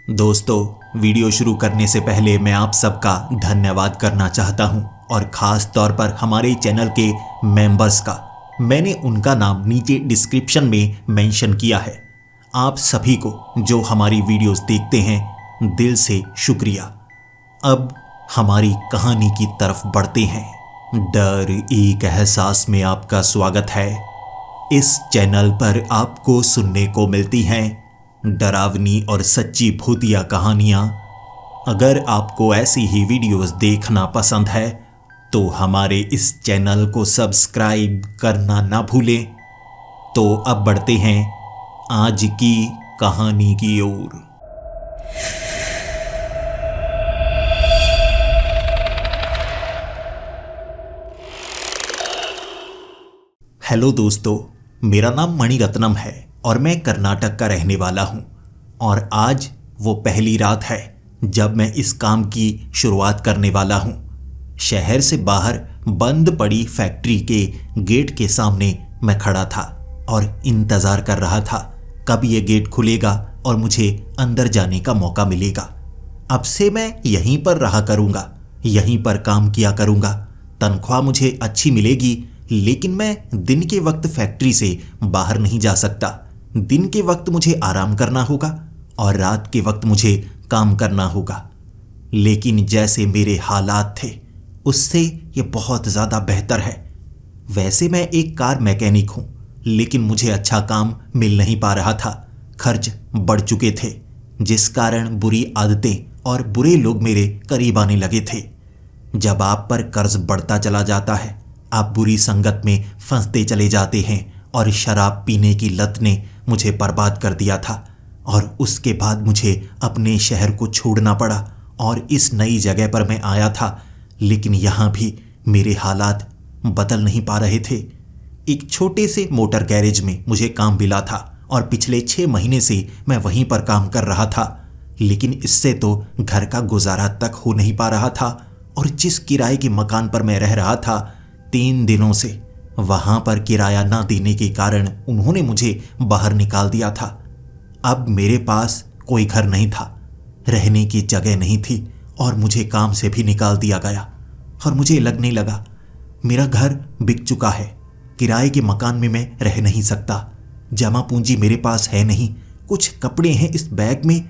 दोस्तों, वीडियो शुरू करने से पहले मैं आप सबका धन्यवाद करना चाहता हूं और ख़ास तौर पर हमारे चैनल के मेंबर्स का। मैंने उनका नाम नीचे डिस्क्रिप्शन में मेंशन किया है। आप सभी को जो हमारी वीडियोस देखते हैं, दिल से शुक्रिया। अब हमारी कहानी की तरफ बढ़ते हैं। डर एक एहसास में आपका स्वागत है। इस चैनल पर आपको सुनने को मिलती हैं डरावनी और सच्ची भूतिया कहानियाँ। अगर आपको ऐसी ही वीडियोस देखना पसंद है तो हमारे इस चैनल को सब्सक्राइब करना ना भूलें। तो अब बढ़ते हैं आज की कहानी की ओर। हेलो दोस्तों, मेरा नाम मणिरत्नम है और मैं कर्नाटक का रहने वाला हूँ। और आज वो पहली रात है जब मैं इस काम की शुरुआत करने वाला हूँ। शहर से बाहर बंद पड़ी फैक्ट्री के गेट के सामने मैं खड़ा था और इंतज़ार कर रहा था कब ये गेट खुलेगा और मुझे अंदर जाने का मौका मिलेगा। अब से मैं यहीं पर रहा करूँगा, यहीं पर काम किया करूँगा। तनख्वाह मुझे अच्छी मिलेगी, लेकिन मैं दिन के वक्त फैक्ट्री से बाहर नहीं जा सकता। दिन के वक्त मुझे आराम करना होगा और रात के वक्त मुझे काम करना होगा। लेकिन जैसे मेरे हालात थे उससे ये बहुत ज़्यादा बेहतर है। वैसे मैं एक कार मैकेनिक हूँ, लेकिन मुझे अच्छा काम मिल नहीं पा रहा था। खर्च बढ़ चुके थे, जिस कारण बुरी आदतें और बुरे लोग मेरे करीब आने लगे थे। जब आप पर कर्ज बढ़ता चला जाता है, आप बुरी संगत में फंसते चले जाते हैं और शराब पीने की लत ने मुझे बर्बाद कर दिया था। और उसके बाद मुझे अपने शहर को छोड़ना पड़ा और इस नई जगह पर मैं आया था। लेकिन यहाँ भी मेरे हालात बदल नहीं पा रहे थे। एक छोटे से मोटर गैरेज में मुझे काम मिला था और पिछले 6 महीने से मैं वहीं पर काम कर रहा था। लेकिन इससे तो घर का गुजारा तक हो नहीं पा रहा था। और जिस किराए के मकान पर मैं रह रहा था, 3 दिनों से वहां पर किराया ना देने के कारण उन्होंने मुझे बाहर निकाल दिया था। अब मेरे पास कोई घर नहीं था, रहने की जगह नहीं थी और मुझे काम से भी निकाल दिया गया। और मुझे लगने लगा मेरा घर बिक चुका है, किराए के मकान में मैं रह नहीं सकता। जमा पूंजी मेरे पास है नहीं, कुछ कपड़े हैं इस बैग में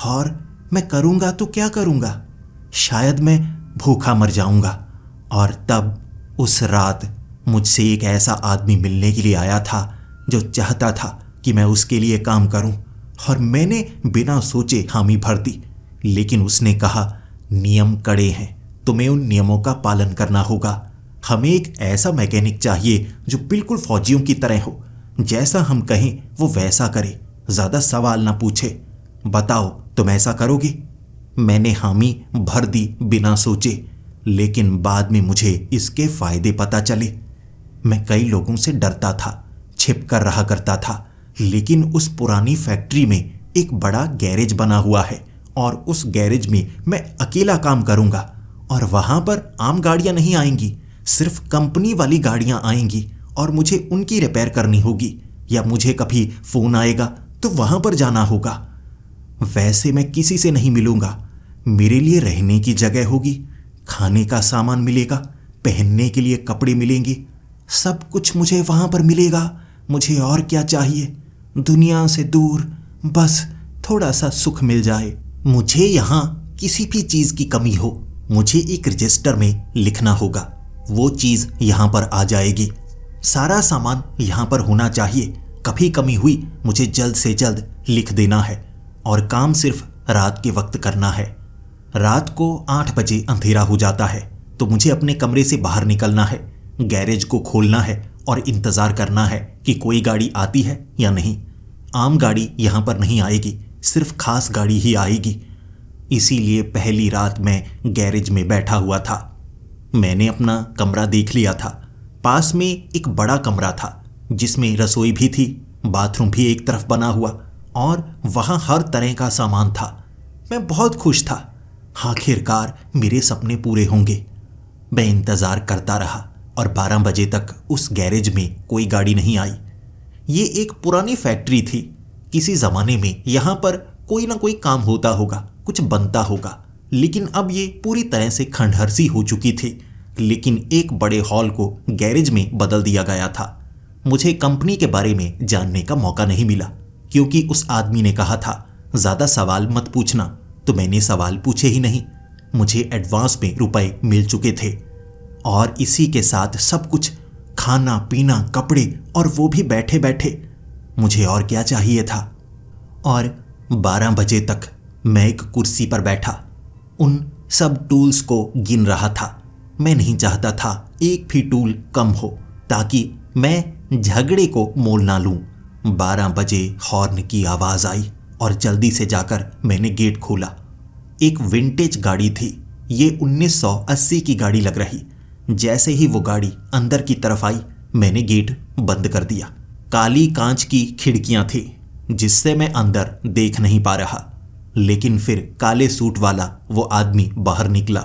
और मैं करूँगा तो क्या करूँगा? शायद मैं भूखा मर जाऊँगा। और तब उस रात मुझसे एक ऐसा आदमी मिलने के लिए आया था जो चाहता था कि मैं उसके लिए काम करूं। और मैंने बिना सोचे हामी भर दी। लेकिन उसने कहा, नियम कड़े हैं, तुम्हें उन नियमों का पालन करना होगा। हमें एक ऐसा मैकेनिक चाहिए जो बिल्कुल फौजियों की तरह हो, जैसा हम कहें वो वैसा करे, ज़्यादा सवाल ना पूछे। बताओ, तुम ऐसा करोगे? मैंने हामी भर दी बिना सोचे। लेकिन बाद में मुझे इसके फायदे पता चले। मैं कई लोगों से डरता था, छिप कर रहा करता था। लेकिन उस पुरानी फैक्ट्री में एक बड़ा गैरेज बना हुआ है और उस गैरेज में मैं अकेला काम करूंगा। और वहां पर आम गाड़ियां नहीं आएंगी, सिर्फ कंपनी वाली गाड़ियां आएंगी और मुझे उनकी रिपेयर करनी होगी। या मुझे कभी फोन आएगा तो वहां पर जाना होगा। वैसे मैं किसी से नहीं मिलूंगा। मेरे लिए रहने की जगह होगी, खाने का सामान मिलेगा, पहनने के लिए कपड़े मिलेंगे, सब कुछ मुझे वहां पर मिलेगा। मुझे और क्या चाहिए? दुनिया से दूर बस थोड़ा सा सुख मिल जाए। मुझे यहाँ किसी भी चीज़ की कमी हो, मुझे एक रजिस्टर में लिखना होगा, वो चीज़ यहाँ पर आ जाएगी। सारा सामान यहाँ पर होना चाहिए। कभी कमी हुई मुझे जल्द से जल्द लिख देना है। और काम सिर्फ रात के वक्त करना है। रात को 8 बजे अंधेरा हो जाता है तो मुझे अपने कमरे से बाहर निकलना है, गैरेज को खोलना है और इंतज़ार करना है कि कोई गाड़ी आती है या नहीं। आम गाड़ी यहाँ पर नहीं आएगी, सिर्फ खास गाड़ी ही आएगी। इसीलिए पहली रात मैं गैरेज में बैठा हुआ था। मैंने अपना कमरा देख लिया था। पास में एक बड़ा कमरा था जिसमें रसोई भी थी, बाथरूम भी एक तरफ बना हुआ और वहाँ हर तरह का सामान था। मैं बहुत खुश था। आखिरकार मेरे सपने पूरे होंगे। मैं इंतज़ार करता रहा और 12 बजे तक उस गैरेज में कोई गाड़ी नहीं आई। ये एक पुरानी फैक्ट्री थी। किसी ज़माने में यहाँ पर कोई ना कोई काम होता होगा, कुछ बनता होगा। लेकिन अब ये पूरी तरह से खंडहर सी हो चुकी थी। लेकिन एक बड़े हॉल को गैरेज में बदल दिया गया था। मुझे कंपनी के बारे में जानने का मौका नहीं मिला, क्योंकि उस आदमी ने कहा था ज़्यादा सवाल मत पूछना, तो मैंने सवाल पूछे ही नहीं। मुझे एडवांस में रुपए मिल चुके थे और इसी के साथ सब कुछ, खाना पीना, कपड़े, और वो भी बैठे बैठे। मुझे और क्या चाहिए था। और 12 बजे तक मैं एक कुर्सी पर बैठा उन सब टूल्स को गिन रहा था। मैं नहीं चाहता था एक भी टूल कम हो, ताकि मैं झगड़े को मोल ना लूं। 12 बजे हॉर्न की आवाज़ आई और जल्दी से जाकर मैंने गेट खोला। एक विंटेज गाड़ी थी। ये 1980 की गाड़ी लग रही। जैसे ही वो गाड़ी अंदर की तरफ आई, मैंने गेट बंद कर दिया। काली कांच की खिड़कियां थी, जिससे मैं अंदर देख नहीं पा रहा। लेकिन फिर काले सूट वाला वो आदमी बाहर निकला,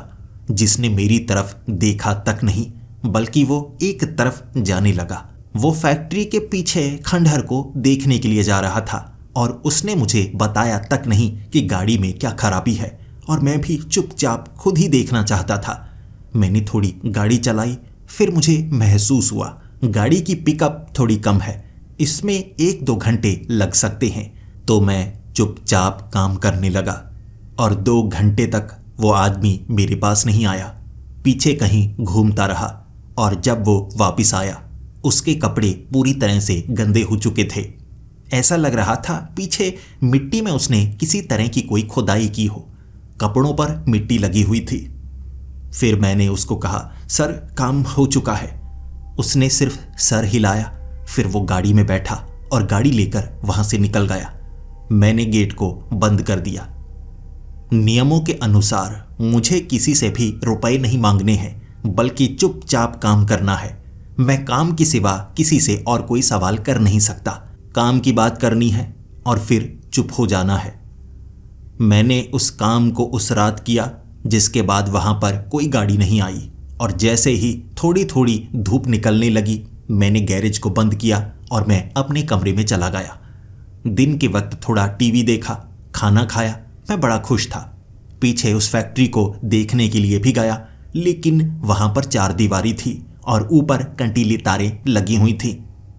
जिसने मेरी तरफ देखा तक नहीं, बल्कि वो एक तरफ जाने लगा। वो फैक्ट्री के पीछे खंडहर को देखने के लिए जा रहा था और उसने मुझे बताया तक नहीं कि गाड़ी में क्या खराबी है, और मैं भी चुपचाप खुद ही देखना चाहता था। मैंने थोड़ी गाड़ी चलाई, फिर मुझे महसूस हुआ गाड़ी की पिकअप थोड़ी कम है, इसमें 1-2 घंटे लग सकते हैं। तो मैं चुपचाप काम करने लगा और 2 घंटे तक वो आदमी मेरे पास नहीं आया। पीछे कहीं घूमता रहा, और जब वो वापस आया, उसके कपड़े पूरी तरह से गंदे हो चुके थे। ऐसा लग रहा था पीछे मिट्टी में उसने किसी तरह की कोई खुदाई की हो। कपड़ों पर मिट्टी लगी हुई थी। फिर मैंने उसको कहा, सर काम हो चुका है। उसने सिर्फ सर हिलाया, फिर वो गाड़ी में बैठा और गाड़ी लेकर वहां से निकल गया। मैंने गेट को बंद कर दिया। नियमों के अनुसार मुझे किसी से भी रुपए नहीं मांगने हैं, बल्कि चुपचाप काम करना है। मैं काम के सिवा किसी से और कोई सवाल कर नहीं सकता। काम की बात करनी है और फिर चुप हो जाना है। मैंने उस काम को उस रात किया, जिसके बाद वहां पर कोई गाड़ी नहीं आई, और जैसे ही थोड़ी थोड़ी धूप निकलने लगी, मैंने गैरेज को बंद किया और मैं अपने कमरे में चला गया। दिन के वक्त थोड़ा टीवी देखा, खाना खाया। मैं बड़ा खुश था। पीछे उस फैक्ट्री को देखने के लिए भी गया, लेकिन वहां पर 4 दीवारी थी और ऊपर कंटीली तारें लगी हुई थी।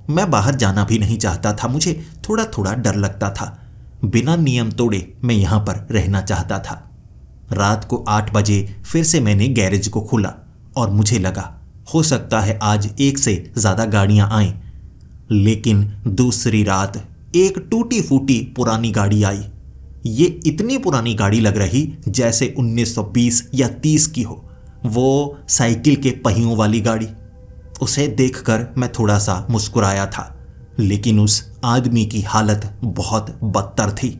मैं बाहर जाना भी नहीं चाहता था। मुझे थोड़ा थोड़ा डर लगता था। बिना नियम तोड़े मैं यहां पर रहना चाहता था। रात को 8 बजे फिर से मैंने गैरेज को खोला और मुझे लगा हो सकता है आज 1 से ज़्यादा गाड़ियां आएं। लेकिन दूसरी रात एक टूटी फूटी पुरानी गाड़ी आई। ये इतनी पुरानी गाड़ी लग रही जैसे 1920 या 30 की हो। वो साइकिल के पहियों वाली गाड़ी। उसे देखकर मैं थोड़ा सा मुस्कुराया था, लेकिन उस आदमी की हालत बहुत बदतर थी।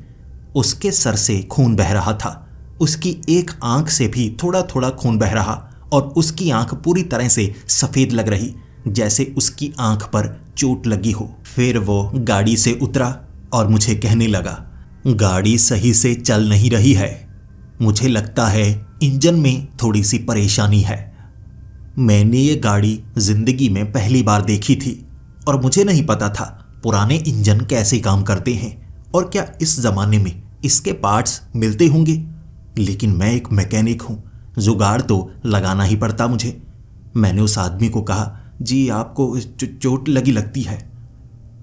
उसके सर से खून बह रहा था। उसकी एक आंख से भी थोड़ा थोड़ा खून बह रहा, और उसकी आंख पूरी तरह से सफ़ेद लग रही, जैसे उसकी आंख पर चोट लगी हो। फिर वो गाड़ी से उतरा और मुझे कहने लगा, गाड़ी सही से चल नहीं रही है। मुझे लगता है इंजन में थोड़ी सी परेशानी है। मैंने ये गाड़ी जिंदगी में पहली बार देखी थी और मुझे नहीं पता था पुराने इंजन कैसे काम करते हैं और क्या इस ज़माने में इसके पार्ट्स मिलते होंगे। लेकिन मैं एक मैकेनिक हूँ, जुगाड़ तो लगाना ही पड़ता मुझे। मैंने उस आदमी को कहा, जी आपको चोट लगी लगती है।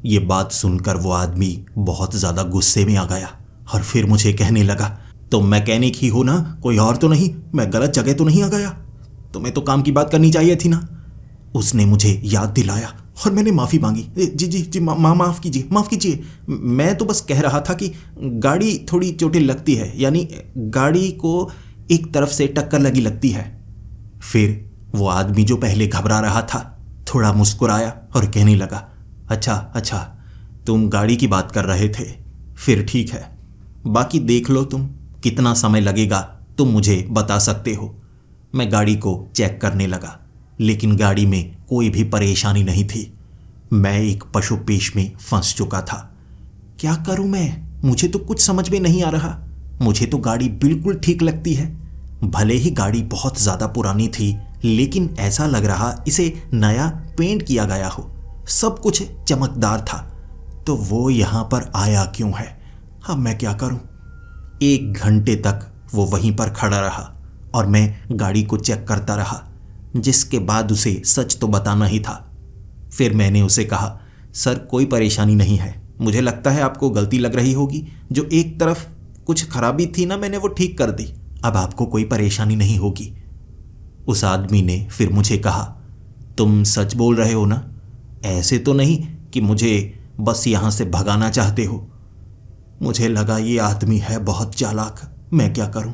ये बात सुनकर वो आदमी बहुत ज़्यादा गुस्से में आ गया और फिर मुझे कहने लगा, तुम मैकेनिक ही हो ना, कोई और तो नहीं? मैं गलत जगह तो नहीं आ गया? तुम्हें तो काम की बात करनी चाहिए थी ना। उसने मुझे याद दिलाया और मैंने माफ़ी मांगी। जी जी जी माफ़ कीजिए, माफ़ कीजिए। मैं तो बस कह रहा था कि गाड़ी थोड़ी चोटें लगती है, यानी गाड़ी को एक तरफ से टक्कर लगी लगती है। फिर वो आदमी जो पहले घबरा रहा था थोड़ा मुस्कुराया और कहने लगा, अच्छा तुम गाड़ी की बात कर रहे थे, फिर ठीक है, बाकी देख लो तुम कितना समय लगेगा तुम मुझे बता सकते हो। मैं गाड़ी को चेक करने लगा, लेकिन गाड़ी में कोई भी परेशानी नहीं थी। मैं एक पशुपेश में फंस चुका था। क्या करूं मैं? मुझे तो कुछ समझ में नहीं आ रहा। मुझे तो गाड़ी बिल्कुल ठीक लगती है। भले ही गाड़ी बहुत ज़्यादा पुरानी थी, लेकिन ऐसा लग रहा इसे नया पेंट किया गया हो। सब कुछ चमकदार था। तो वो यहाँ पर आया क्यों है? अब मैं क्या करूं? 1 घंटे तक वो वहीं पर खड़ा रहा और मैं गाड़ी को चेक करता रहा, जिसके बाद उसे सच तो बताना ही था। फिर मैंने उसे कहा, सर कोई परेशानी नहीं है, मुझे लगता है आपको गलती लग रही होगी। जो एक तरफ कुछ खराबी थी ना, मैंने वो ठीक कर दी, अब आपको कोई परेशानी नहीं होगी। उस आदमी ने फिर मुझे कहा, तुम सच बोल रहे हो ना? ऐसे तो नहीं कि मुझे बस यहाँ से भगाना चाहते हो? मुझे लगा ये आदमी है बहुत चालाक, मैं क्या करूं?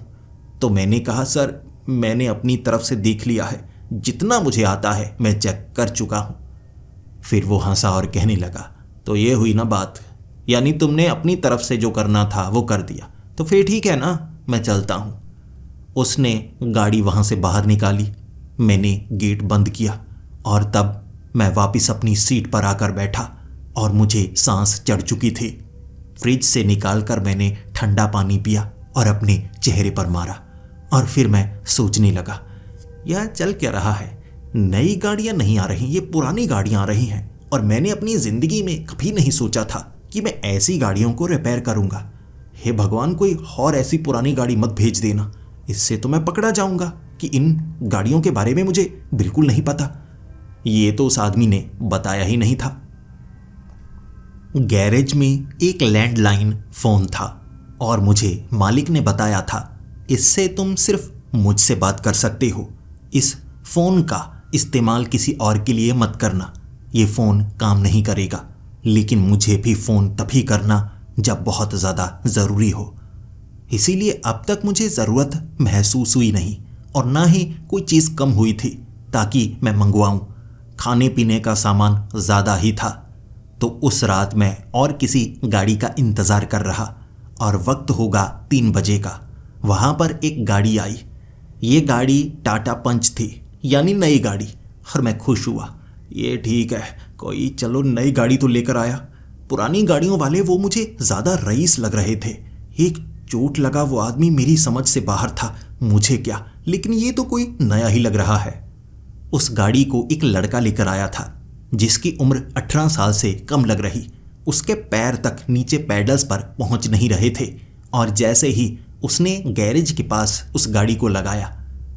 तो मैंने कहा, सर मैंने अपनी तरफ से देख लिया है, जितना मुझे आता है मैं चेक कर चुका हूं। फिर वो हंसा और कहने लगा, तो ये हुई ना बात, यानी तुमने अपनी तरफ से जो करना था वो कर दिया, तो फिर ठीक है ना, मैं चलता हूं। उसने गाड़ी वहां से बाहर निकाली, मैंने गेट बंद किया और तब मैं वापस अपनी सीट पर आकर बैठा और मुझे सांस चढ़ चुकी थी। फ्रिज से निकालकर मैंने ठंडा पानी पिया और अपने चेहरे पर मारा और फिर मैं सोचने लगा, यह चल क्या रहा है? नई गाड़ियां नहीं आ रही, ये पुरानी गाड़ियां आ रही हैं और मैंने अपनी जिंदगी में कभी नहीं सोचा था कि मैं ऐसी गाड़ियों को रिपेयर करूंगा। हे भगवान, कोई और ऐसी पुरानी गाड़ी मत भेज देना, इससे तो मैं पकड़ा जाऊंगा कि इन गाड़ियों के बारे में मुझे बिल्कुल नहीं पता। ये तो उस आदमी ने बताया ही नहीं था। गैरेज में एक लैंडलाइन फोन था और मुझे मालिक ने बताया था, इससे तुम सिर्फ मुझसे बात कर सकते हो, इस फोन का इस्तेमाल किसी और के लिए मत करना, ये फोन काम नहीं करेगा। लेकिन मुझे भी फोन तभी करना जब बहुत ज़्यादा ज़रूरी हो। इसीलिए अब तक मुझे ज़रूरत महसूस हुई नहीं और ना ही कोई चीज़ कम हुई थी ताकि मैं मंगवाऊं। खाने पीने का सामान ज़्यादा ही था। तो उस रात मैं और किसी गाड़ी का इंतज़ार कर रहा और वक्त होगा 3 बजे का। वहाँ पर एक गाड़ी आई। ये गाड़ी टाटा पंच थी, यानी नई गाड़ी, और मैं खुश हुआ। ये ठीक है, कोई चलो नई गाड़ी तो लेकर आया। पुरानी गाड़ियों वाले वो मुझे ज़्यादा रईस लग रहे थे। एक चोट लगा वो आदमी मेरी समझ से बाहर था, मुझे क्या, लेकिन ये तो कोई नया ही लग रहा है। उस गाड़ी को एक लड़का लेकर आया था जिसकी उम्र 18 साल से कम लग रही। उसके पैर तक नीचे पैडल्स पर पहुंच नहीं रहे थे और जैसे ही उसने गैरेज के पास उस गाड़ी को लगाया,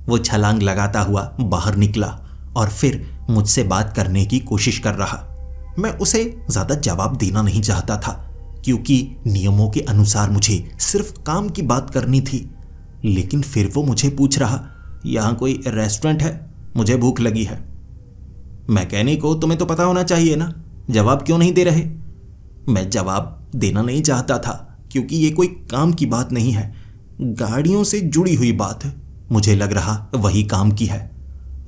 वो छलांग लगाता हुआ बाहर निकला और फिर मुझसे बात करने की कोशिश कर रहा। मैं उसे ज़्यादा जवाब देना नहीं चाहता था क्योंकि नियमों के अनुसार मुझे सिर्फ काम की बात करनी थी। लेकिन फिर वो मुझे पूछ रहा, यहाँ कोई रेस्टोरेंट है? मुझे भूख लगी है। मैकेनिक हो, तुम्हें तो पता होना चाहिए ना, जवाब क्यों नहीं दे रहे? मैं जवाब देना नहीं चाहता था क्योंकि ये कोई काम की बात नहीं है, गाड़ियों से जुड़ी हुई बात है। मुझे लग रहा वही काम की है,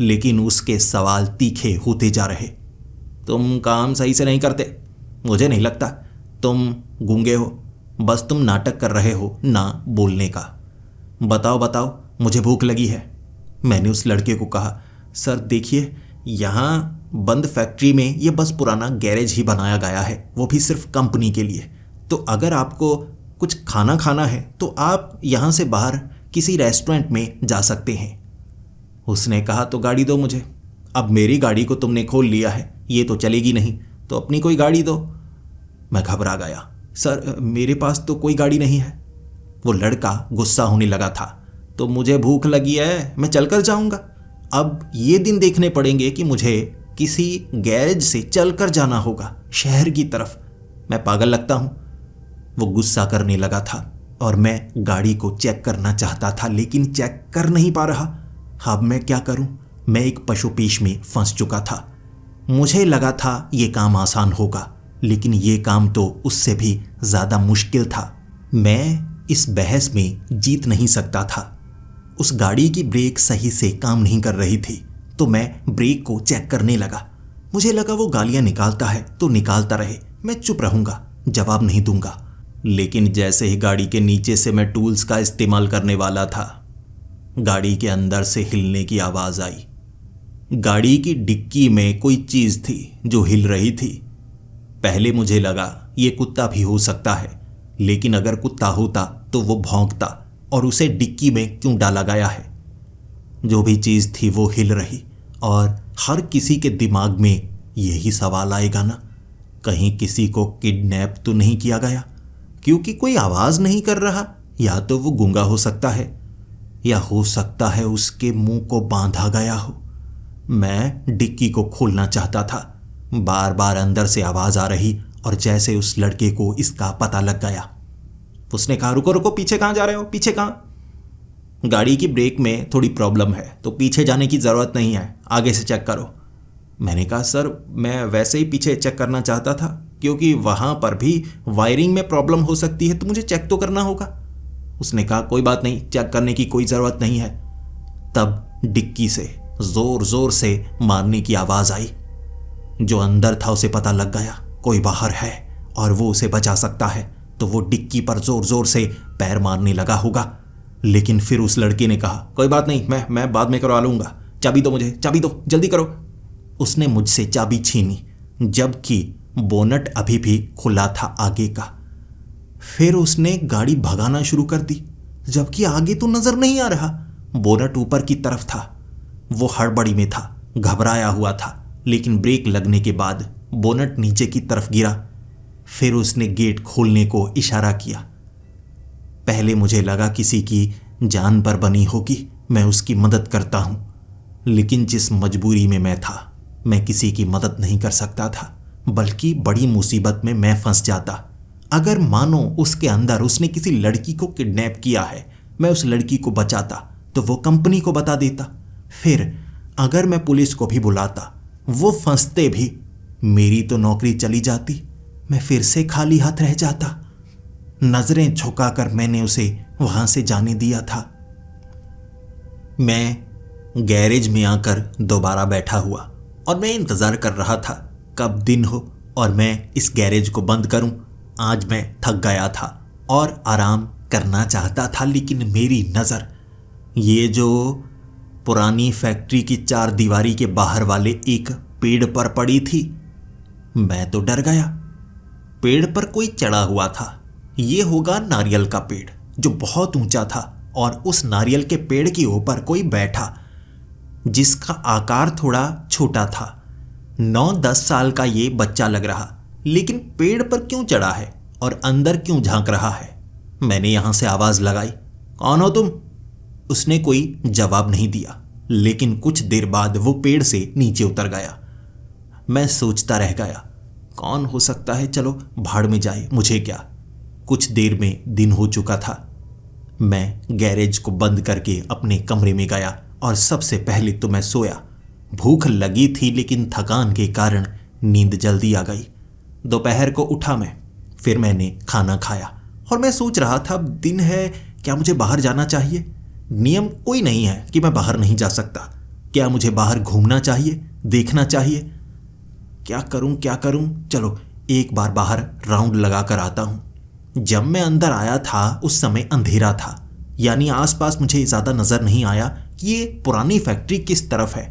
लेकिन उसके सवाल तीखे होते जा रहे। तुम काम सही से नहीं करते, मुझे नहीं लगता। तुम गूंगे हो, बस तुम नाटक कर रहे हो ना बोलने का। बताओ बताओ, मुझे भूख लगी है। मैंने उस लड़के को कहा, सर देखिए, यहाँ बंद फैक्ट्री में ये बस पुराना गैरेज ही बनाया गया है, वो भी सिर्फ कंपनी के लिए। तो अगर आपको कुछ खाना खाना है तो आप यहाँ से बाहर किसी रेस्टोरेंट में जा सकते हैं। उसने कहा, तो गाड़ी दो मुझे। अब मेरी गाड़ी को तुमने खोल लिया है, ये तो चलेगी नहीं, तो अपनी कोई गाड़ी दो। मैं घबरा गया, सर मेरे पास तो कोई गाड़ी नहीं है। वो लड़का गुस्सा होने लगा था, तो मुझे भूख लगी है, मैं चलकर जाऊंगा। अब ये दिन देखने पड़ेंगे कि मुझे किसी गैरेज से चलकर जाना होगा शहर की तरफ। मैं पागल लगता हूँ? वो गुस्सा करने लगा था और मैं गाड़ी को चेक करना चाहता था लेकिन चेक कर नहीं पा रहा। अब मैं क्या करूं? मैं एक पशुपेश में फंस चुका था। मुझे लगा था ये काम आसान होगा, लेकिन ये काम तो उससे भी ज़्यादा मुश्किल था। मैं इस बहस में जीत नहीं सकता था। उस गाड़ी की ब्रेक सही से काम नहीं कर रही थी, तो मैं ब्रेक को चेक करने लगा। मुझे लगा वो गालियां निकालता है तो निकालता रहे, मैं चुप रहूंगा, जवाब नहीं दूंगा। लेकिन जैसे ही गाड़ी के नीचे से मैं टूल्स का इस्तेमाल करने वाला था, गाड़ी के अंदर से हिलने की आवाज़ आई। गाड़ी की डिक्की में कोई चीज़ थी जो हिल रही थी। पहले मुझे लगा ये कुत्ता भी हो सकता है, लेकिन अगर कुत्ता होता तो वो भौंकता और उसे डिक्की में क्यों डाला गया है। जो भी चीज़ थी वो हिल रही और हर किसी के दिमाग में यही सवाल आएगा ना, कहीं किसी को किडनैप तो नहीं किया गया, क्योंकि कोई आवाज़ नहीं कर रहा या तो वो गूंगा हो सकता है या हो सकता है उसके मुंह को बांधा गया हो। मैं डिक्की को खोलना चाहता था। बार बार अंदर से आवाज आ रही और जैसे उस लड़के को इसका पता लग गया। उसने कहा, रुको रुको, पीछे कहाँ जा रहे हो? पीछे कहाँ? गाड़ी की ब्रेक में थोड़ी प्रॉब्लम है तो पीछे जाने की ज़रूरत नहीं है, आगे से चेक करो। मैंने कहा, सर मैं वैसे ही पीछे चेक करना चाहता था क्योंकि वहाँ पर भी वायरिंग में प्रॉब्लम हो सकती है तो मुझे चेक तो करना होगा। उसने कहा, कोई बात नहीं, चेक करने की कोई ज़रूरत नहीं है। तब डिक्की से ज़ोर ज़ोर से मारने की आवाज़ आई। जो अंदर था उसे पता लग गया कोई बाहर है और वो उसे बचा सकता है, तो वो डिक्की पर ज़ोर ज़ोर से पैर मारने लगा होगा। लेकिन फिर उस लड़के ने कहा, कोई बात नहीं, मैं बाद में करवा लूँगा, चाबी दो मुझे, चाबी दो, जल्दी करो। उसने मुझसे चाबी छीनी जबकि बोनट अभी भी खुला था आगे का। फिर उसने गाड़ी भगाना शुरू कर दी जबकि आगे तो नजर नहीं आ रहा। बोनट ऊपर की तरफ था। वो हड़बड़ी में था, घबराया हुआ था, लेकिन ब्रेक लगने के बाद बोनट नीचे की तरफ गिरा। फिर उसने गेट खोलने को इशारा किया। पहले मुझे लगा किसी की जान पर बनी होगी, मैं उसकी मदद करता हूं, लेकिन जिस मजबूरी में मैं था मैं किसी की मदद नहीं कर सकता था, बल्कि बड़ी मुसीबत में मैं फंस जाता। अगर मानो उसके अंदर उसने किसी लड़की को किडनैप किया है, मैं उस लड़की को बचाता तो वो कंपनी को बता देता। फिर अगर मैं पुलिस को भी बुलाता, वो फंसते भी, मेरी तो नौकरी चली जाती, मैं फिर से खाली हाथ रह जाता। नजरें झुकाकर मैंने उसे वहां से जाने दिया था। मैं गैरेज में आकर दोबारा बैठा हुआ और मैं इंतजार कर रहा था कब दिन हो और मैं इस गैरेज को बंद करूं। आज मैं थक गया था और आराम करना चाहता था, लेकिन मेरी नज़र ये जो पुरानी फैक्ट्री की चार दीवारी के बाहर वाले एक पेड़ पर पड़ी थी। मैं तो डर गया। पेड़ पर कोई चढ़ा हुआ था। ये होगा नारियल का पेड़ जो बहुत ऊंचा था, और उस नारियल के पेड़ के ऊपर कोई बैठा जिसका आकार थोड़ा छोटा था। 9-10 साल का ये बच्चा लग रहा, लेकिन पेड़ पर क्यों चढ़ा है और अंदर क्यों झांक रहा है? मैंने यहां से आवाज लगाई, कौन हो तुम? उसने कोई जवाब नहीं दिया, लेकिन कुछ देर बाद वो पेड़ से नीचे उतर गया। मैं सोचता रह गया, कौन हो सकता है? चलो भाड़ में जाए, मुझे क्या। कुछ देर में दिन हो चुका था। मैं गैरेज को बंद करके अपने कमरे में गया और सबसे पहले तो मैं सोया। भूख लगी थी, लेकिन थकान के कारण नींद जल्दी आ गई। दोपहर को उठा मैं, फिर मैंने खाना खाया और मैं सोच रहा था, दिन है, क्या मुझे बाहर जाना चाहिए? नियम कोई नहीं है कि मैं बाहर नहीं जा सकता। क्या मुझे बाहर घूमना चाहिए, देखना चाहिए? क्या करूं क्या करूं? चलो एक बार बाहर राउंड लगा कर आता हूं। जब मैं अंदर आया था उस समय अंधेरा था, यानी आसपास मुझे ज़्यादा नज़र नहीं आया कि ये पुरानी फैक्ट्री किस तरफ है।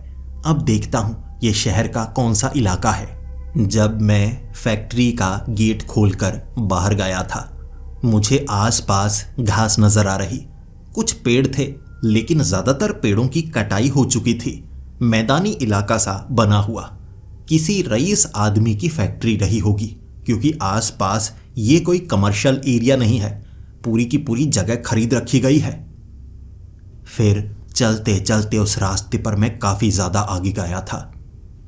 अब देखता हूं ये शहर का कौन सा इलाका है। जब मैं फैक्ट्री का गेट खोलकर बाहर गया था, मुझे आसपास घास नजर आ रही। कुछ पेड़ थे, लेकिन ज़्यादातर पेड़ों की कटाई हो चुकी थी। मैदानी इलाका सा बना हुआ, किसी रईस आदमी की फैक्ट्री रही होगी, क्योंकि आसपास ये कोई कमर्शियल एरिया नहीं है। पूरी की पूरी जगह खरीद रखी गई है। फिर चलते चलते उस रास्ते पर मैं काफ़ी ज़्यादा आगे गया था,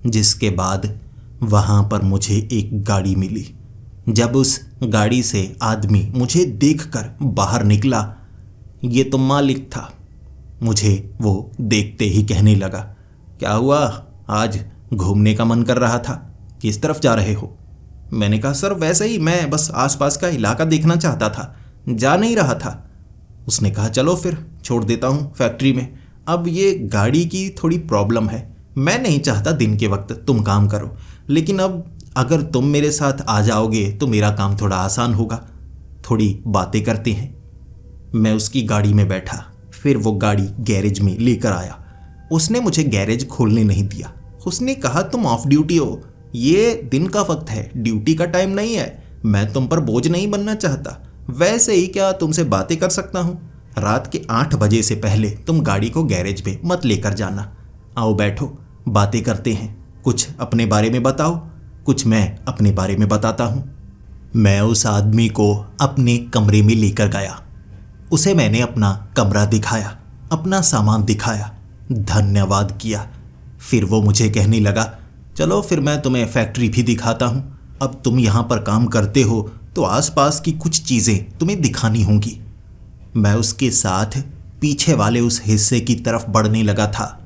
जिसके बाद वहाँ पर मुझे एक गाड़ी मिली। जब उस गाड़ी से आदमी मुझे देखकर बाहर निकला, ये तो मालिक था। मुझे वो देखते ही कहने लगा, क्या हुआ, आज घूमने का मन कर रहा था, किस तरफ जा रहे हो? मैंने कहा, सर वैसे ही, मैं बस आसपास का इलाका देखना चाहता था, जा नहीं रहा था। उसने कहा, चलो फिर छोड़ देता हूँ फैक्ट्री में। अब ये गाड़ी की थोड़ी प्रॉब्लम है, मैं नहीं चाहता दिन के वक्त तुम काम करो, लेकिन अब अगर तुम मेरे साथ आ जाओगे तो मेरा काम थोड़ा आसान होगा। थोड़ी बातें करते हैं। मैं उसकी गाड़ी में बैठा, फिर वो गाड़ी गैरेज में लेकर आया। उसने मुझे गैरेज खोलने नहीं दिया। उसने कहा, तुम ऑफ ड्यूटी हो, ये दिन का वक्त है, ड्यूटी का टाइम नहीं है, मैं तुम पर बोझ नहीं बनना चाहता। वैसे ही क्या तुमसे बातें कर सकता हूँ? रात के 8 बजे से पहले तुम गाड़ी को गैरेज पे मत लेकर जाना। आओ बैठो, बातें करते हैं, कुछ अपने बारे में बताओ, कुछ मैं अपने बारे में बताता हूँ। मैं उस आदमी को अपने कमरे में लेकर गया। उसे मैंने अपना कमरा दिखाया, अपना सामान दिखाया, धन्यवाद किया। फिर वो मुझे कहने लगा, चलो फिर मैं तुम्हें फैक्ट्री भी दिखाता हूँ। अब तुम यहाँ पर काम करते हो तो आसपास की कुछ चीज़ें तुम्हें दिखानी होंगी। मैं उसके साथ पीछे वाले उस हिस्से की तरफ बढ़ने लगा था।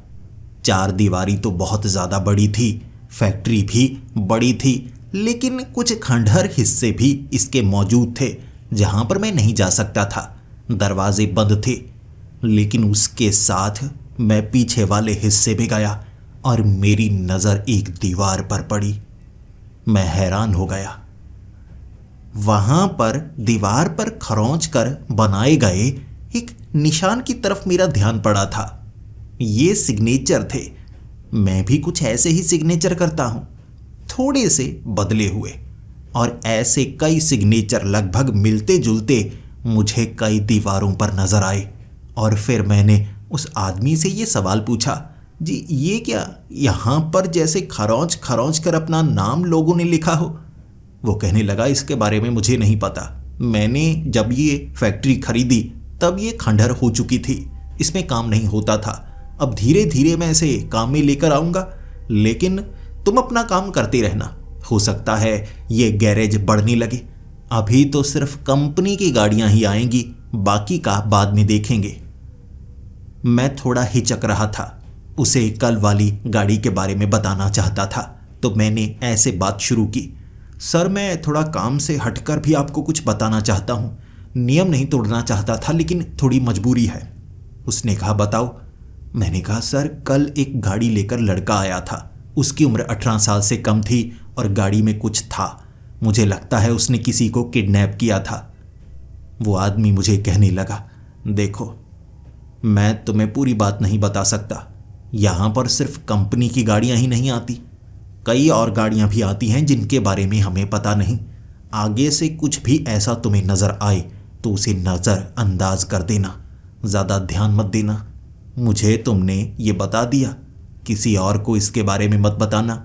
4 दीवारी तो बहुत ज़्यादा बड़ी थी, फैक्ट्री भी बड़ी थी, लेकिन कुछ खंडहर हिस्से भी इसके मौजूद थे जहाँ पर मैं नहीं जा सकता था। दरवाजे बंद थे। लेकिन उसके साथ मैं पीछे वाले हिस्से में गया और मेरी नज़र एक दीवार पर पड़ी। मैं हैरान हो गया। वहां पर दीवार पर खरोंच कर बनाए गए एक निशान की तरफ मेरा ध्यान पड़ा था। ये सिग्नेचर थे। मैं भी कुछ ऐसे ही सिग्नेचर करता हूं, थोड़े से बदले हुए। और ऐसे कई सिग्नेचर लगभग मिलते जुलते मुझे कई दीवारों पर नजर आए। और फिर मैंने उस आदमी से ये सवाल पूछा, जी ये क्या, यहाँ पर जैसे खरोंच खरोंच कर अपना नाम लोगों ने लिखा हो? वो कहने लगा, इसके बारे में मुझे नहीं पता। मैंने जब ये फैक्ट्री खरीदी तब ये खंडहर हो चुकी थी, इसमें काम नहीं होता था। अब धीरे धीरे मैं इसे काम में लेकर आऊँगा, लेकिन तुम अपना काम करते रहना। हो सकता है ये गैरेज बढ़ने लगे। अभी तो सिर्फ कंपनी की गाड़ियाँ ही आएंगी, बाकी का बाद में देखेंगे। मैं थोड़ा हिचक रहा था। उसे कल वाली गाड़ी के बारे में बताना चाहता था, तो मैंने ऐसे बात शुरू की, सर मैं थोड़ा काम से हटकर भी आपको कुछ बताना चाहता हूँ। नियम नहीं तोड़ना चाहता था, लेकिन थोड़ी मजबूरी है। उसने कहा, बताओ। मैंने कहा, सर कल एक गाड़ी लेकर लड़का आया था। उसकी उम्र 18 साल से कम थी और गाड़ी में कुछ था। मुझे लगता है उसने किसी को किडनैप किया था। वो आदमी मुझे कहने लगा, देखो मैं तुम्हें पूरी बात नहीं बता सकता। यहाँ पर सिर्फ कंपनी की गाड़ियाँ ही नहीं आती, कई और गाड़ियाँ भी आती हैं जिनके बारे में हमें पता नहीं। आगे से कुछ भी ऐसा तुम्हें नज़र आए तो उसे नज़रअंदाज कर देना, ज़्यादा ध्यान मत देना। मुझे तुमने ये बता दिया, किसी और को इसके बारे में मत बताना,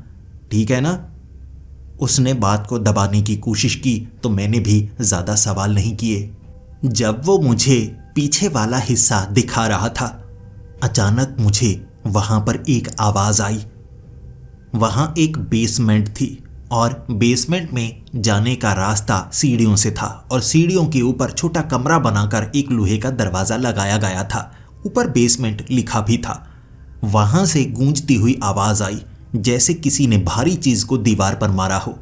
ठीक है ना? उसने बात को दबाने की कोशिश की तो मैंने भी ज़्यादा सवाल नहीं किए। जब वो मुझे पीछे वाला हिस्सा दिखा रहा था, अचानक मुझे वहाँ पर एक आवाज़ आई। वहाँ एक बेसमेंट थी और बेसमेंट में जाने का रास्ता सीढ़ियों से था और सीढ़ियों के ऊपर छोटा कमरा बनाकर एक लोहे का दरवाज़ा लगाया गया था। ऊपर बेसमेंट लिखा भी था। वहाँ से गूंजती हुई आवाज़ आई जैसे किसी ने भारी चीज़ को दीवार पर मारा हो।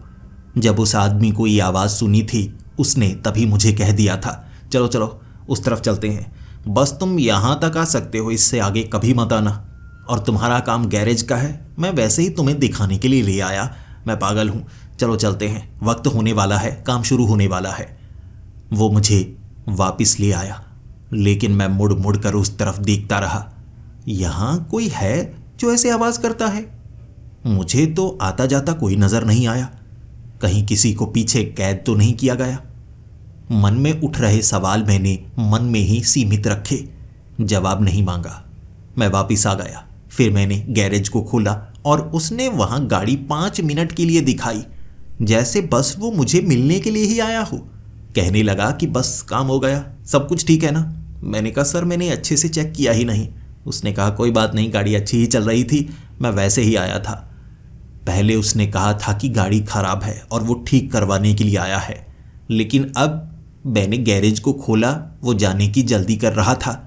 जब उस आदमी को ये आवाज़ सुनी थी, उसने तभी मुझे कह दिया था, चलो चलो उस तरफ चलते हैं, बस तुम यहाँ तक आ सकते हो, इससे आगे कभी मत आना। और तुम्हारा काम गैरेज का है, मैं वैसे ही तुम्हें दिखाने के लिए ले आया, मैं पागल हूँ। चलो चलते हैं, वक्त होने वाला है, काम शुरू होने वाला है। वो मुझे वापस ले आया, लेकिन मैं मुड़ मुड़ कर उस तरफ देखता रहा। यहाँ कोई है जो ऐसे आवाज़ करता है? मुझे तो आता जाता कोई नज़र नहीं आया। कहीं किसी को पीछे कैद तो नहीं किया गया? मन में उठ रहे सवाल मैंने मन में ही सीमित रखे, जवाब नहीं मांगा। मैं वापस आ गया। फिर मैंने गैरेज को खोला और उसने वहाँ गाड़ी 5 मिनट के लिए दिखाई, जैसे बस वो मुझे मिलने के लिए ही आया हो। कहने लगा कि बस काम हो गया, सब कुछ ठीक है ना? मैंने कहा, सर मैंने अच्छे से चेक किया ही नहीं। उसने कहा, कोई बात नहीं, गाड़ी अच्छी ही चल रही थी, मैं वैसे ही आया था। पहले उसने कहा था कि गाड़ी खराब है और वो ठीक करवाने के लिए आया है, लेकिन अब मैंने गैरेज को खोला, वो जाने की जल्दी कर रहा था।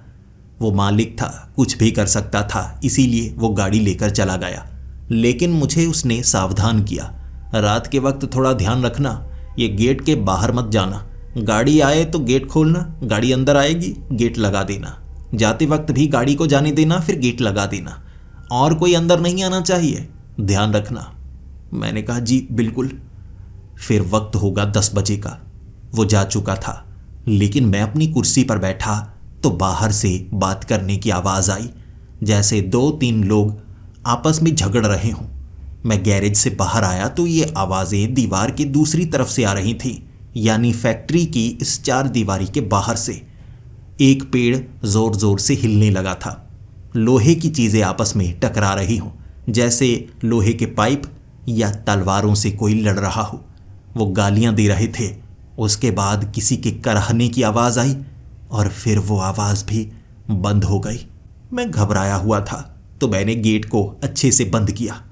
वो मालिक था, कुछ भी कर सकता था, इसीलिए वो गाड़ी लेकर चला गया। लेकिन मुझे उसने सावधान किया, रात के वक्त थोड़ा ध्यान रखना, ये गेट के बाहर मत जाना, गाड़ी आए तो गेट खोलना, गाड़ी अंदर आएगी गेट लगा देना, जाते वक्त भी गाड़ी को जाने देना, फिर गेट लगा देना, और कोई अंदर नहीं आना चाहिए, ध्यान रखना। मैंने कहा, जी बिल्कुल। फिर वक्त होगा 10 बजे का। वो जा चुका था, लेकिन मैं अपनी कुर्सी पर बैठा तो बाहर से बात करने की आवाज़ आई, जैसे 2-3 लोग आपस में झगड़ रहे हों। मैं गैरेज से बाहर आया तो ये आवाज़ें दीवार की दूसरी तरफ से आ रही थीं, यानी फैक्ट्री की इस 4 दीवारी के बाहर से। एक पेड़ ज़ोर ज़ोर से हिलने लगा था, लोहे की चीज़ें आपस में टकरा रही हों, जैसे लोहे के पाइप या तलवारों से कोई लड़ रहा हो। वो गालियाँ दे रहे थे। उसके बाद किसी के कराहने की आवाज़ आई, और फिर वो आवाज़ भी बंद हो गई। मैं घबराया हुआ था तो मैंने गेट को अच्छे से बंद किया।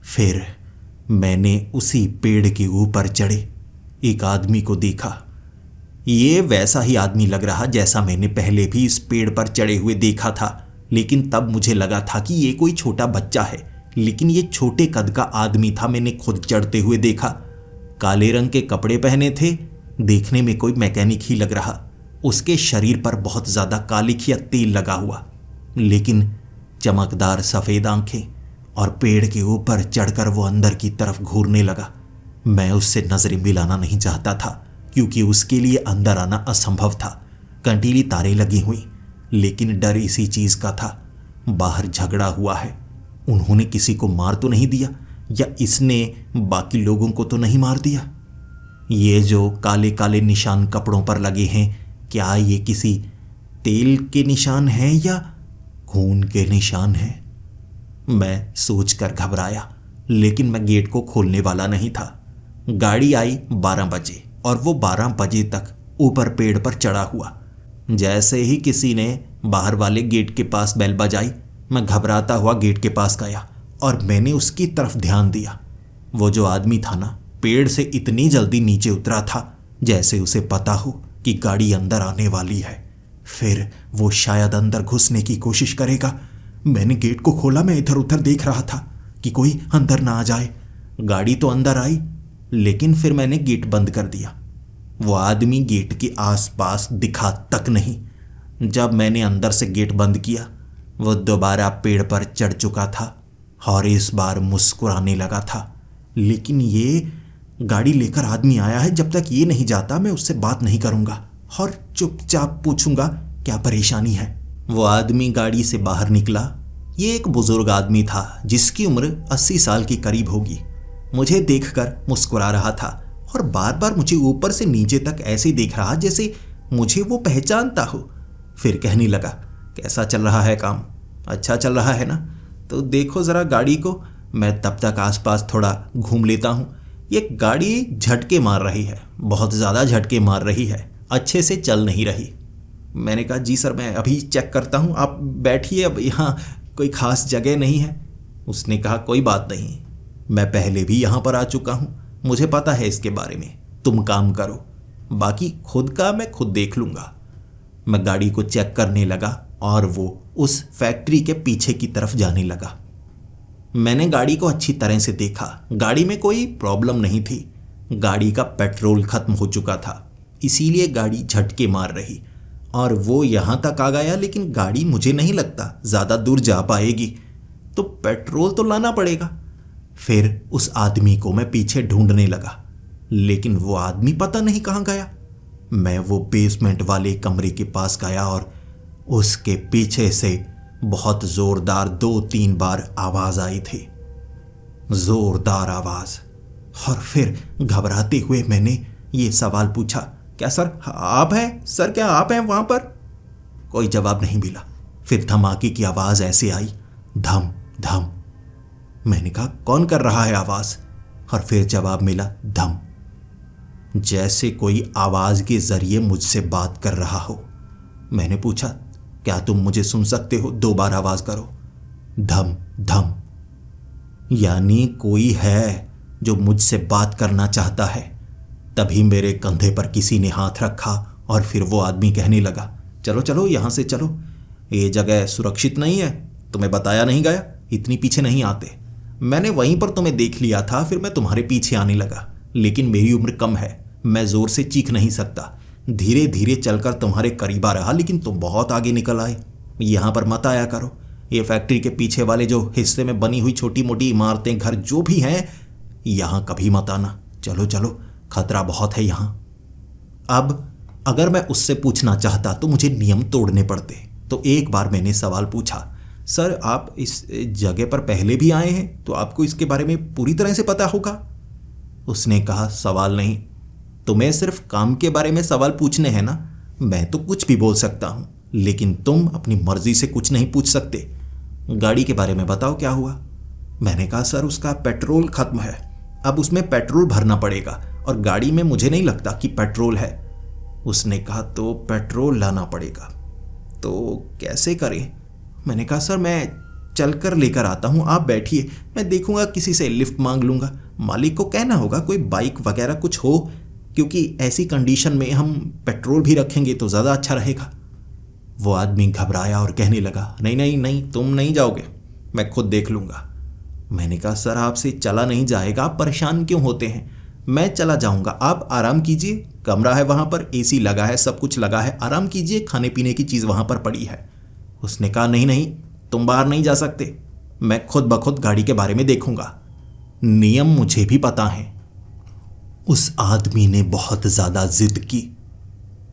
फिर मैंने उसी पेड़ के ऊपर चढ़े एक आदमी को देखा। ये वैसा ही आदमी लग रहा जैसा मैंने पहले भी इस पेड़ पर चढ़े हुए देखा था, लेकिन तब मुझे लगा था कि ये कोई छोटा बच्चा है, लेकिन ये छोटे कद का आदमी था। मैंने खुद चढ़ते हुए देखा। काले रंग के कपड़े पहने थे, देखने में कोई मैकेनिक ही लग रहा। उसके शरीर पर बहुत ज़्यादा कालिख या तेल लगा हुआ, लेकिन चमकदार सफ़ेद आंखें, और पेड़ के ऊपर चढ़कर वो अंदर की तरफ घूरने लगा। मैं उससे नज़रें मिलाना नहीं चाहता था क्योंकि उसके लिए अंदर आना असंभव था। कंटीली तारें लगी हुई, लेकिन डर इसी चीज़ का था, बाहर झगड़ा हुआ है। उन्होंने किसी को मार तो नहीं दिया, या इसने बाकी लोगों को तो नहीं मार दिया। ये जो काले काले निशान कपड़ों पर लगे हैं, क्या ये किसी तेल के निशान हैं या खून के निशान हैं? मैं सोचकर घबराया, लेकिन मैं गेट को खोलने वाला नहीं था। गाड़ी आई 12 बजे और वो 12 बजे तक ऊपर पेड़ पर चढ़ा हुआ। जैसे ही किसी ने बाहर वाले गेट के पास बेल बजाई, मैं घबराता हुआ गेट के पास गया और मैंने उसकी तरफ ध्यान दिया। वो जो आदमी था ना, पेड़ से इतनी जल्दी नीचे उतरा था जैसे उसे पता हो कि गाड़ी अंदर आने वाली है। फिर वो शायद अंदर घुसने की कोशिश करेगा। मैंने गेट को खोला, मैं इधर उधर देख रहा था कि कोई अंदर ना आ जाए। गाड़ी तो अंदर आई, लेकिन फिर मैंने गेट बंद कर दिया। वो आदमी गेट के आसपास दिखा तक नहीं। जब मैंने अंदर से गेट बंद किया, वो दोबारा पेड़ पर चढ़ चुका था और इस बार मुस्कुराने लगा था। लेकिन ये गाड़ी लेकर आदमी आया है, जब तक ये नहीं जाता मैं उससे बात नहीं करूंगा और चुपचाप पूछूंगा क्या परेशानी है। वो आदमी गाड़ी से बाहर निकला। ये एक बुजुर्ग आदमी था जिसकी उम्र 80 साल की करीब होगी। मुझे देखकर मुस्कुरा रहा था और बार बार मुझे ऊपर से नीचे तक ऐसे देख रहा जैसे मुझे वो पहचानता हो। फिर कहने लगा, कैसा चल रहा है काम? अच्छा चल रहा है ना? तो देखो ज़रा गाड़ी को, मैं तब तक आसपास थोड़ा घूम लेता हूँ। ये गाड़ी झटके मार रही है, बहुत ज़्यादा झटके मार रही है, अच्छे से चल नहीं रही। मैंने कहा, जी सर मैं अभी चेक करता हूँ, आप बैठिए, अब यहाँ कोई ख़ास जगह नहीं है। उसने कहा, कोई बात नहीं, मैं पहले भी यहाँ पर आ चुका हूँ, मुझे पता है इसके बारे में, तुम काम करो, बाकी खुद का मैं खुद देख लूँगा। मैं गाड़ी को चेक करने लगा और वो उस फैक्ट्री के पीछे की तरफ जाने लगा। मैंने गाड़ी को अच्छी तरह से देखा। गाड़ी में कोई प्रॉब्लम नहीं थी। गाड़ी का पेट्रोल खत्म हो चुका था, इसीलिए गाड़ी झटके मार रही और वो यहाँ तक आ गया। लेकिन गाड़ी मुझे नहीं लगता ज़्यादा दूर जा पाएगी, तो पेट्रोल तो लाना पड़ेगा। फिर उस आदमी को मैं पीछे ढूंढने लगा, लेकिन वो आदमी पता नहीं कहाँ गया। मैं वो बेसमेंट वाले कमरे के पास गया और उसके पीछे से बहुत ज़ोरदार 2-3 बार आवाज़ आई थी, ज़ोरदार आवाज़। और फिर घबराते हुए मैंने ये सवाल पूछा, क्या सर आप हैं? सर क्या आप हैं वहाँ पर? कोई जवाब नहीं मिला। फिर धमाके की आवाज़ ऐसे आई, धम धम। मैंने कहा, कौन कर रहा है आवाज़? और फिर जवाब मिला, धम, जैसे कोई आवाज़ के ज़रिए मुझसे बात कर रहा हो। मैंने पूछा, क्या तुम मुझे सुन सकते हो? 2 बार आवाज़ करो, धम धम। यानी कोई है जो मुझसे बात करना चाहता है। तभी मेरे कंधे पर किसी ने हाथ रखा और फिर वो आदमी कहने लगा, चलो चलो यहाँ से चलो, ये जगह सुरक्षित नहीं है, तुम्हें बताया नहीं गया, इतनी पीछे नहीं आते। मैंने वहीं पर तुम्हें देख लिया था, फिर मैं तुम्हारे पीछे आने लगा, लेकिन मेरी उम्र कम है, मैं ज़ोर से चीख नहीं सकता। धीरे धीरे चलकर तुम्हारे करीब आ रहा, लेकिन तुम बहुत आगे निकल आए। यहाँ पर मत आया करो। ये फैक्ट्री के पीछे वाले जो हिस्से में बनी हुई छोटी मोटी इमारतें, घर जो भी हैं, यहाँ कभी मत आना। चलो चलो, खतरा बहुत है यहाँ। अब अगर मैं उससे पूछना चाहता तो मुझे नियम तोड़ने पड़ते। तो एक बार मैंने सवाल पूछा, सर आप इस जगह पर पहले भी आए हैं, तो आपको इसके बारे में पूरी तरह से पता होगा। उसने कहा, सवाल नहीं, तुम्हें सिर्फ काम के बारे में सवाल पूछने हैं ना, मैं तो कुछ भी बोल सकता हूँ, लेकिन तुम अपनी मर्जी से कुछ नहीं पूछ सकते। गाड़ी के बारे में बताओ क्या हुआ। मैंने कहा, सर उसका पेट्रोल खत्म है, अब उसमें पेट्रोल भरना पड़ेगा और गाड़ी में मुझे नहीं लगता कि पेट्रोल है। उसने कहा तो पेट्रोल लाना पड़ेगा। तो कैसे करें? मैंने कहा सर मैं चल कर लेकर आता हूँ, आप बैठिए, मैं देखूंगा किसी से लिफ्ट मांग लूँगा। मालिक को कहना होगा कोई बाइक वगैरह कुछ हो, क्योंकि ऐसी कंडीशन में हम पेट्रोल भी रखेंगे तो ज़्यादा अच्छा रहेगा। वो आदमी घबराया और कहने लगा नहीं नहीं नहीं, तुम नहीं जाओगे, मैं खुद देख लूँगा। मैंने कहा सर आपसे चला नहीं जाएगा, आप परेशान क्यों होते हैं, मैं चला जाऊँगा, आप आराम कीजिए, कमरा है वहाँ पर, एसी लगा है, सब कुछ लगा है, आराम कीजिए, खाने पीने की चीज़ वहाँ पर पड़ी है। उसने कहा नहीं नहीं, तुम बाहर नहीं जा सकते, मैं खुद ब खुद गाड़ी के बारे में देखूंगा, नियम मुझे भी पता है। उस आदमी ने बहुत ज़्यादा जिद की।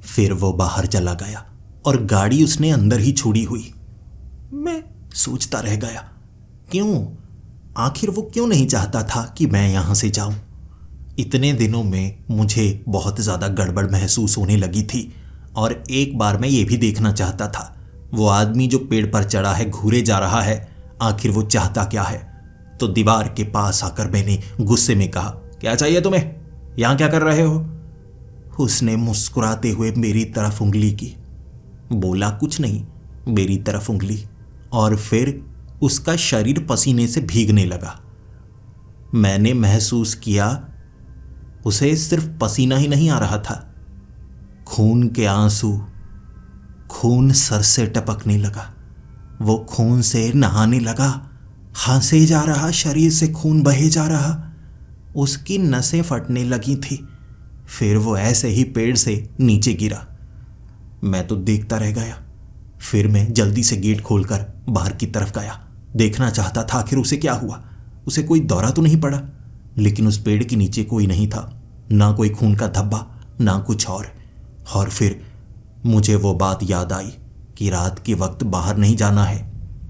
फिर वो बाहर चला गया और गाड़ी उसने अंदर ही छोड़ी हुई। मैं सोचता रह गया, क्यों, आखिर वो क्यों नहीं चाहता था कि मैं यहां से जाऊं। इतने दिनों में मुझे बहुत ज़्यादा गड़बड़ महसूस होने लगी थी और एक बार मैं ये भी देखना चाहता था वो आदमी जो पेड़ पर चढ़ा है घूरे जा रहा है, आखिर वो चाहता क्या है। तो दीवार के पास आकर मैंने गुस्से में कहा क्या चाहिए तुम्हें, यहां क्या कर रहे हो। उसने मुस्कुराते हुए मेरी तरफ उंगली की, बोला कुछ नहीं, मेरी तरफ उंगली, और फिर उसका शरीर पसीने से भीगने लगा। मैंने महसूस किया उसे सिर्फ पसीना ही नहीं आ रहा था, खून के आंसू, खून सर से टपकने लगा। वो खून से नहाने लगा, हंसे जा रहा, शरीर से खून बहे जा रहा, उसकी नसें फटने लगी थी। फिर वो ऐसे ही पेड़ से नीचे गिरा। मैं तो देखता रह गया। फिर मैं जल्दी से गेट खोलकर बाहर की तरफ गया, देखना चाहता था आखिर उसे क्या हुआ, उसे कोई दौरा तो नहीं पड़ा। लेकिन उस पेड़ के नीचे कोई नहीं था, ना कोई खून का धब्बा, ना कुछ और फिर मुझे वो बात याद आई कि रात के वक्त बाहर नहीं जाना है।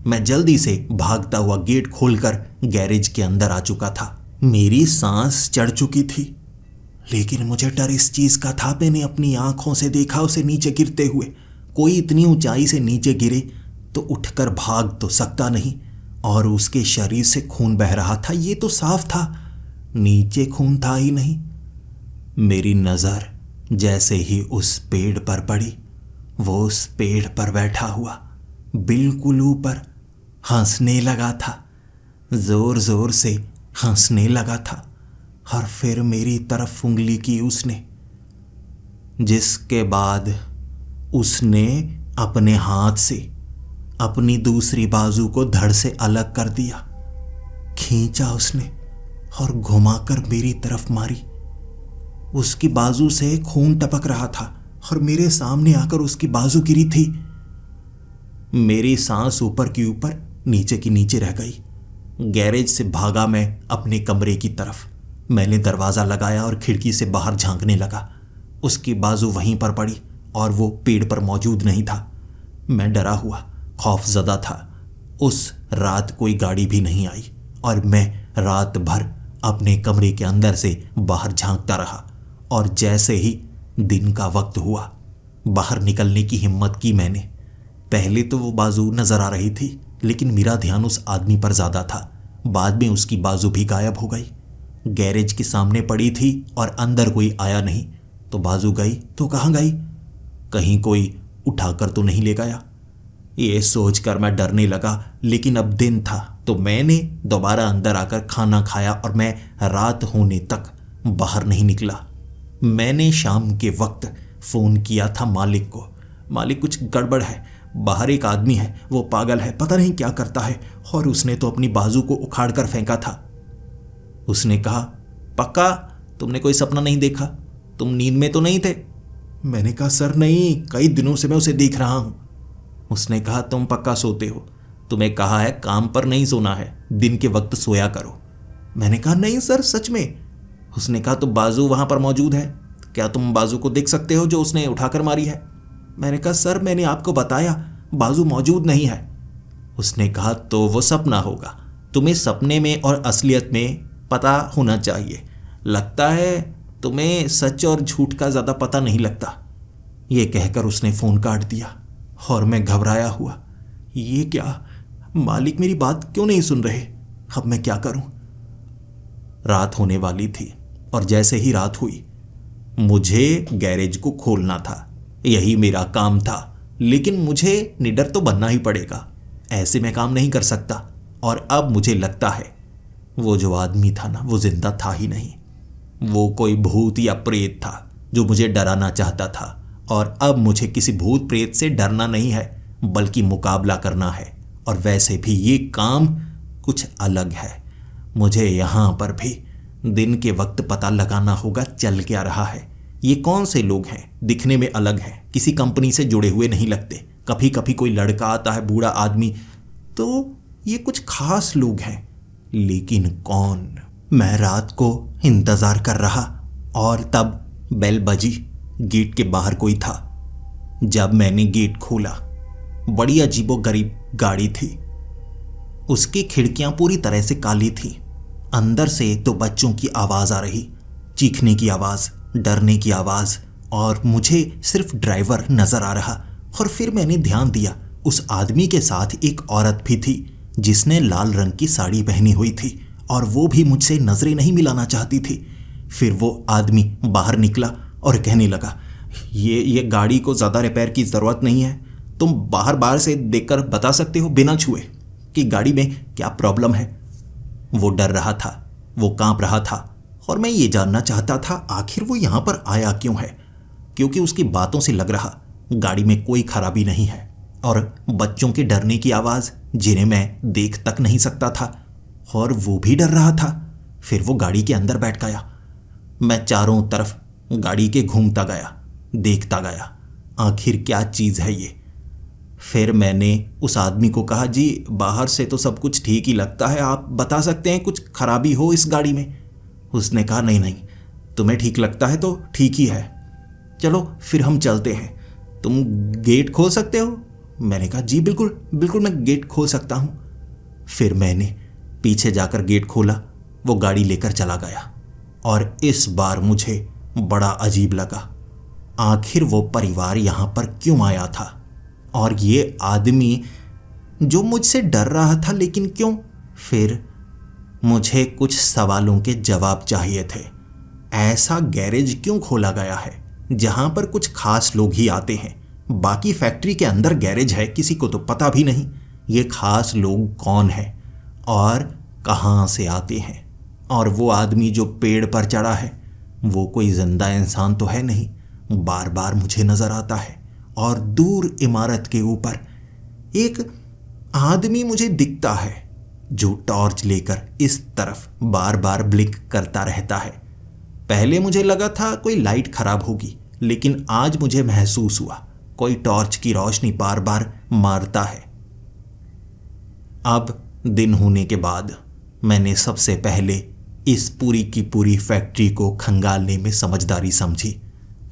मैं जल्दी से भागता हुआ गेट खोलकर गैरेज के अंदर आ चुका था। मेरी सांस चढ़ चुकी थी, लेकिन मुझे डर इस चीज का था, मैंने अपनी आंखों से देखा उसे नीचे गिरते हुए। कोई इतनी ऊंचाई से नीचे गिरे तो उठकर भाग तो सकता नहीं, और उसके शरीर से खून बह रहा था, ये तो साफ था, नीचे खून था ही नहीं। मेरी नजर जैसे ही उस पेड़ पर पड़ी, वो उस पेड़ पर बैठा हुआ बिल्कुल ऊपर हंसने लगा था, जोर जोर से हंसने लगा था, और फिर मेरी तरफ उंगली की उसने, जिसके बाद उसने अपने हाथ से अपनी दूसरी बाजू को धड़ से अलग कर दिया, खींचा उसने और घुमाकर मेरी तरफ मारी। उसकी बाजू से खून टपक रहा था और मेरे सामने आकर उसकी बाजू गिरी थी। मेरी सांस ऊपर की ऊपर, नीचे की नीचे रह गई। गैरेज से भागा मैं अपने कमरे की तरफ। मैंने दरवाज़ा लगाया और खिड़की से बाहर झांकने लगा। उसकी बाजू वहीं पर पड़ी और वो पेड़ पर मौजूद नहीं था। मैं डरा हुआ, खौफजदा था। उस रात कोई गाड़ी भी नहीं आई और मैं रात भर अपने कमरे के अंदर से बाहर झांकता रहा। और जैसे ही दिन का वक्त हुआ, बाहर निकलने की हिम्मत की मैंने। पहले तो वो बाजू नजर आ रही थी, लेकिन मेरा ध्यान उस आदमी पर ज़्यादा था। बाद में उसकी बाजू भी गायब हो गई। गैरेज के सामने पड़ी थी और अंदर कोई आया नहीं, तो बाजू गई तो कहाँ गई, कहीं कोई उठाकर तो नहीं ले गया। ये सोचकर मैं डरने लगा। लेकिन अब दिन था तो मैंने दोबारा अंदर आकर खाना खाया और मैं रात होने तक बाहर नहीं निकला। मैंने शाम के वक्त फ़ोन किया था मालिक को, मालिक कुछ गड़बड़ है, बाहर एक आदमी है, वो पागल है, पता नहीं क्या करता है, और उसने तो अपनी बाजू को उखाड़ कर फेंका था। उसने कहा पक्का तुमने कोई सपना नहीं देखा, तुम नींद में तो नहीं थे। मैंने कहा सर नहीं, कई दिनों से मैं उसे देख रहा हूँ। उसने कहा तुम पक्का सोते हो, तुम्हें कहा है काम पर नहीं सोना है, दिन के वक्त सोया करो। मैंने कहा नहीं सर सच में। उसने कहा तो बाजू वहां पर मौजूद है, क्या तुम बाजू को देख सकते हो जो उसने उठाकर मारी है। मैंने कहा सर मैंने आपको बताया बाजू मौजूद नहीं है। उसने कहा तो वो सपना होगा, तुम्हें सपने में और असलियत में पता होना चाहिए, लगता है तुम्हें सच और झूठ का ज़्यादा पता नहीं लगता। ये कहकर उसने फ़ोन काट दिया और मैं घबराया हुआ, ये क्या, मालिक मेरी बात क्यों नहीं सुन रहे, अब मैं क्या करूं। रात होने वाली थी और जैसे ही रात हुई मुझे गैरेज को खोलना था, यही मेरा काम था, लेकिन मुझे निडर तो बनना ही पड़ेगा, ऐसे मैं काम नहीं कर सकता। और अब मुझे लगता है वो जो आदमी था ना, वो जिंदा था ही नहीं, वो कोई भूत या प्रेत था जो मुझे डराना चाहता था। और अब मुझे किसी भूत प्रेत से डरना नहीं है, बल्कि मुकाबला करना है। और वैसे भी ये काम कुछ अलग है। मुझे यहाँ पर भी दिन के वक्त पता लगाना होगा चल क्या रहा है। ये कौन से लोग हैं, दिखने में अलग हैं, किसी कंपनी से जुड़े हुए नहीं लगते। कभी कभी कोई लड़का आता है, बूढ़ा आदमी, तो ये कुछ खास लोग हैं, लेकिन कौन? मैं रात को इंतजार कर रहा और तब बेल बजी। गेट के बाहर कोई था। जब मैंने गेट खोला, बड़ी अजीबोगरीब गाड़ी थी। उसकी खिड़कियां पूरी तरह से काली थी। अंदर से तो बच्चों की आवाज आ रही, चीखने की आवाज, डरने की आवाज, और मुझे सिर्फ ड्राइवर नजर आ रहा। और फिर मैंने ध्यान दिया, उस आदमी के साथ एक औरत भी थी जिसने लाल रंग की साड़ी पहनी हुई थी, और वो भी मुझसे नजरें नहीं मिलाना चाहती थी। फिर वो आदमी बाहर निकला और कहने लगा, ये गाड़ी को ज़्यादा रिपेयर की ज़रूरत नहीं है, तुम बाहर से देखकर बता सकते हो बिना छुए कि गाड़ी में क्या प्रॉब्लम है। वो डर रहा था, वो कांप रहा था, और मैं ये जानना चाहता था आखिर वो यहाँ पर आया क्यों है, क्योंकि उसकी बातों से लग रहा गाड़ी में कोई खराबी नहीं है। और बच्चों के डरने की आवाज़ जिन्हें मैं देख तक नहीं सकता था, और वो भी डर रहा था। फिर वो गाड़ी के अंदर बैठ गया। मैं चारों तरफ गाड़ी के घूमता गया, देखता गया, आखिर क्या चीज़ है ये। फिर मैंने उस आदमी को कहा, जी बाहर से तो सब कुछ ठीक ही लगता है, आप बता सकते हैं कुछ खराबी हो इस गाड़ी में? उसने कहा, नहीं, तुम्हें ठीक लगता है तो ठीक ही है, चलो फिर हम चलते हैं, तुम गेट खोल सकते हो? मैंने कहा, जी बिल्कुल मैं गेट खोल सकता हूँ। फिर मैंने पीछे जाकर गेट खोला, वो गाड़ी लेकर चला गया। और इस बार मुझे बड़ा अजीब लगा, आखिर वो परिवार यहाँ पर क्यों आया था, और ये आदमी जो मुझसे डर रहा था, लेकिन क्यों? फिर मुझे कुछ सवालों के जवाब चाहिए थे। ऐसा गैरेज क्यों खोला गया है जहाँ पर कुछ खास लोग ही आते हैं? बाकी फैक्ट्री के अंदर गैरेज है, किसी को तो पता भी नहीं। ये खास लोग कौन है और कहाँ से आते हैं? और वो आदमी जो पेड़ पर चढ़ा है, वो कोई जिंदा इंसान तो है नहीं, बार बार मुझे नजर आता है। और दूर इमारत के ऊपर एक आदमी मुझे दिखता है जो टॉर्च लेकर इस तरफ बार बार ब्लिक करता रहता है। पहले मुझे लगा था कोई लाइट खराब होगी, लेकिन आज मुझे महसूस हुआ कोई टॉर्च की रोशनी बार बार मारता है। अब दिन होने के बाद मैंने सबसे पहले इस पूरी की पूरी फैक्ट्री को खंगालने में समझदारी समझी,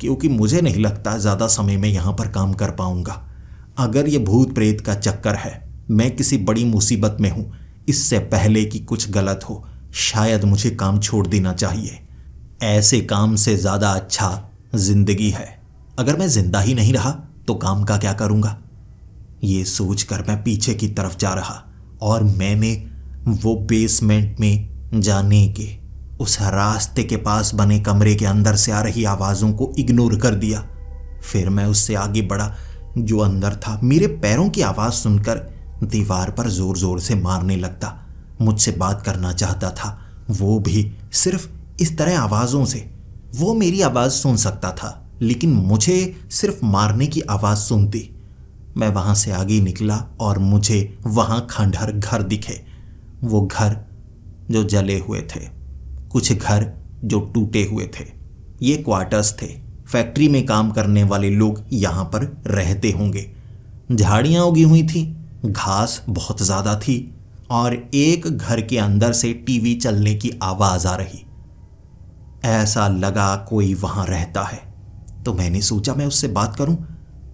क्योंकि मुझे नहीं लगता ज़्यादा समय में यहाँ पर काम कर पाऊँगा। अगर ये भूत प्रेत का चक्कर है, मैं किसी बड़ी मुसीबत में हूँ। इससे पहले कि कुछ गलत हो, शायद मुझे काम छोड़ देना चाहिए। ऐसे काम से ज़्यादा अच्छा जिंदगी है। अगर मैं जिंदा ही नहीं रहा तो काम का क्या करूँगा? ये सोचकर मैं पीछे की तरफ जा रहा, और मैंने वो बेसमेंट में जाने के उस रास्ते के पास बने कमरे के अंदर से आ रही आवाज़ों को इग्नोर कर दिया। फिर मैं उससे आगे बढ़ा। जो अंदर था मेरे पैरों की आवाज़ सुनकर दीवार पर ज़ोर ज़ोर से मारने लगता। मुझसे बात करना चाहता था, वो भी सिर्फ इस तरह आवाज़ों से। वो मेरी आवाज़ सुन सकता था, लेकिन मुझे सिर्फ मारने की आवाज़ सुनती। मैं वहाँ से आगे निकला और मुझे वहाँ खंडहर घर दिखे। वो घर जो जले हुए थे, कुछ घर जो टूटे हुए थे। ये क्वार्टर्स थे, फैक्ट्री में काम करने वाले लोग यहाँ पर रहते होंगे। झाड़ियाँ उगी हुई थी, घास बहुत ज़्यादा थी, और एक घर के अंदर से टीवी चलने की आवाज़ आ रही। ऐसा लगा कोई वहाँ रहता है। तो मैंने सोचा मैं उससे बात करूं।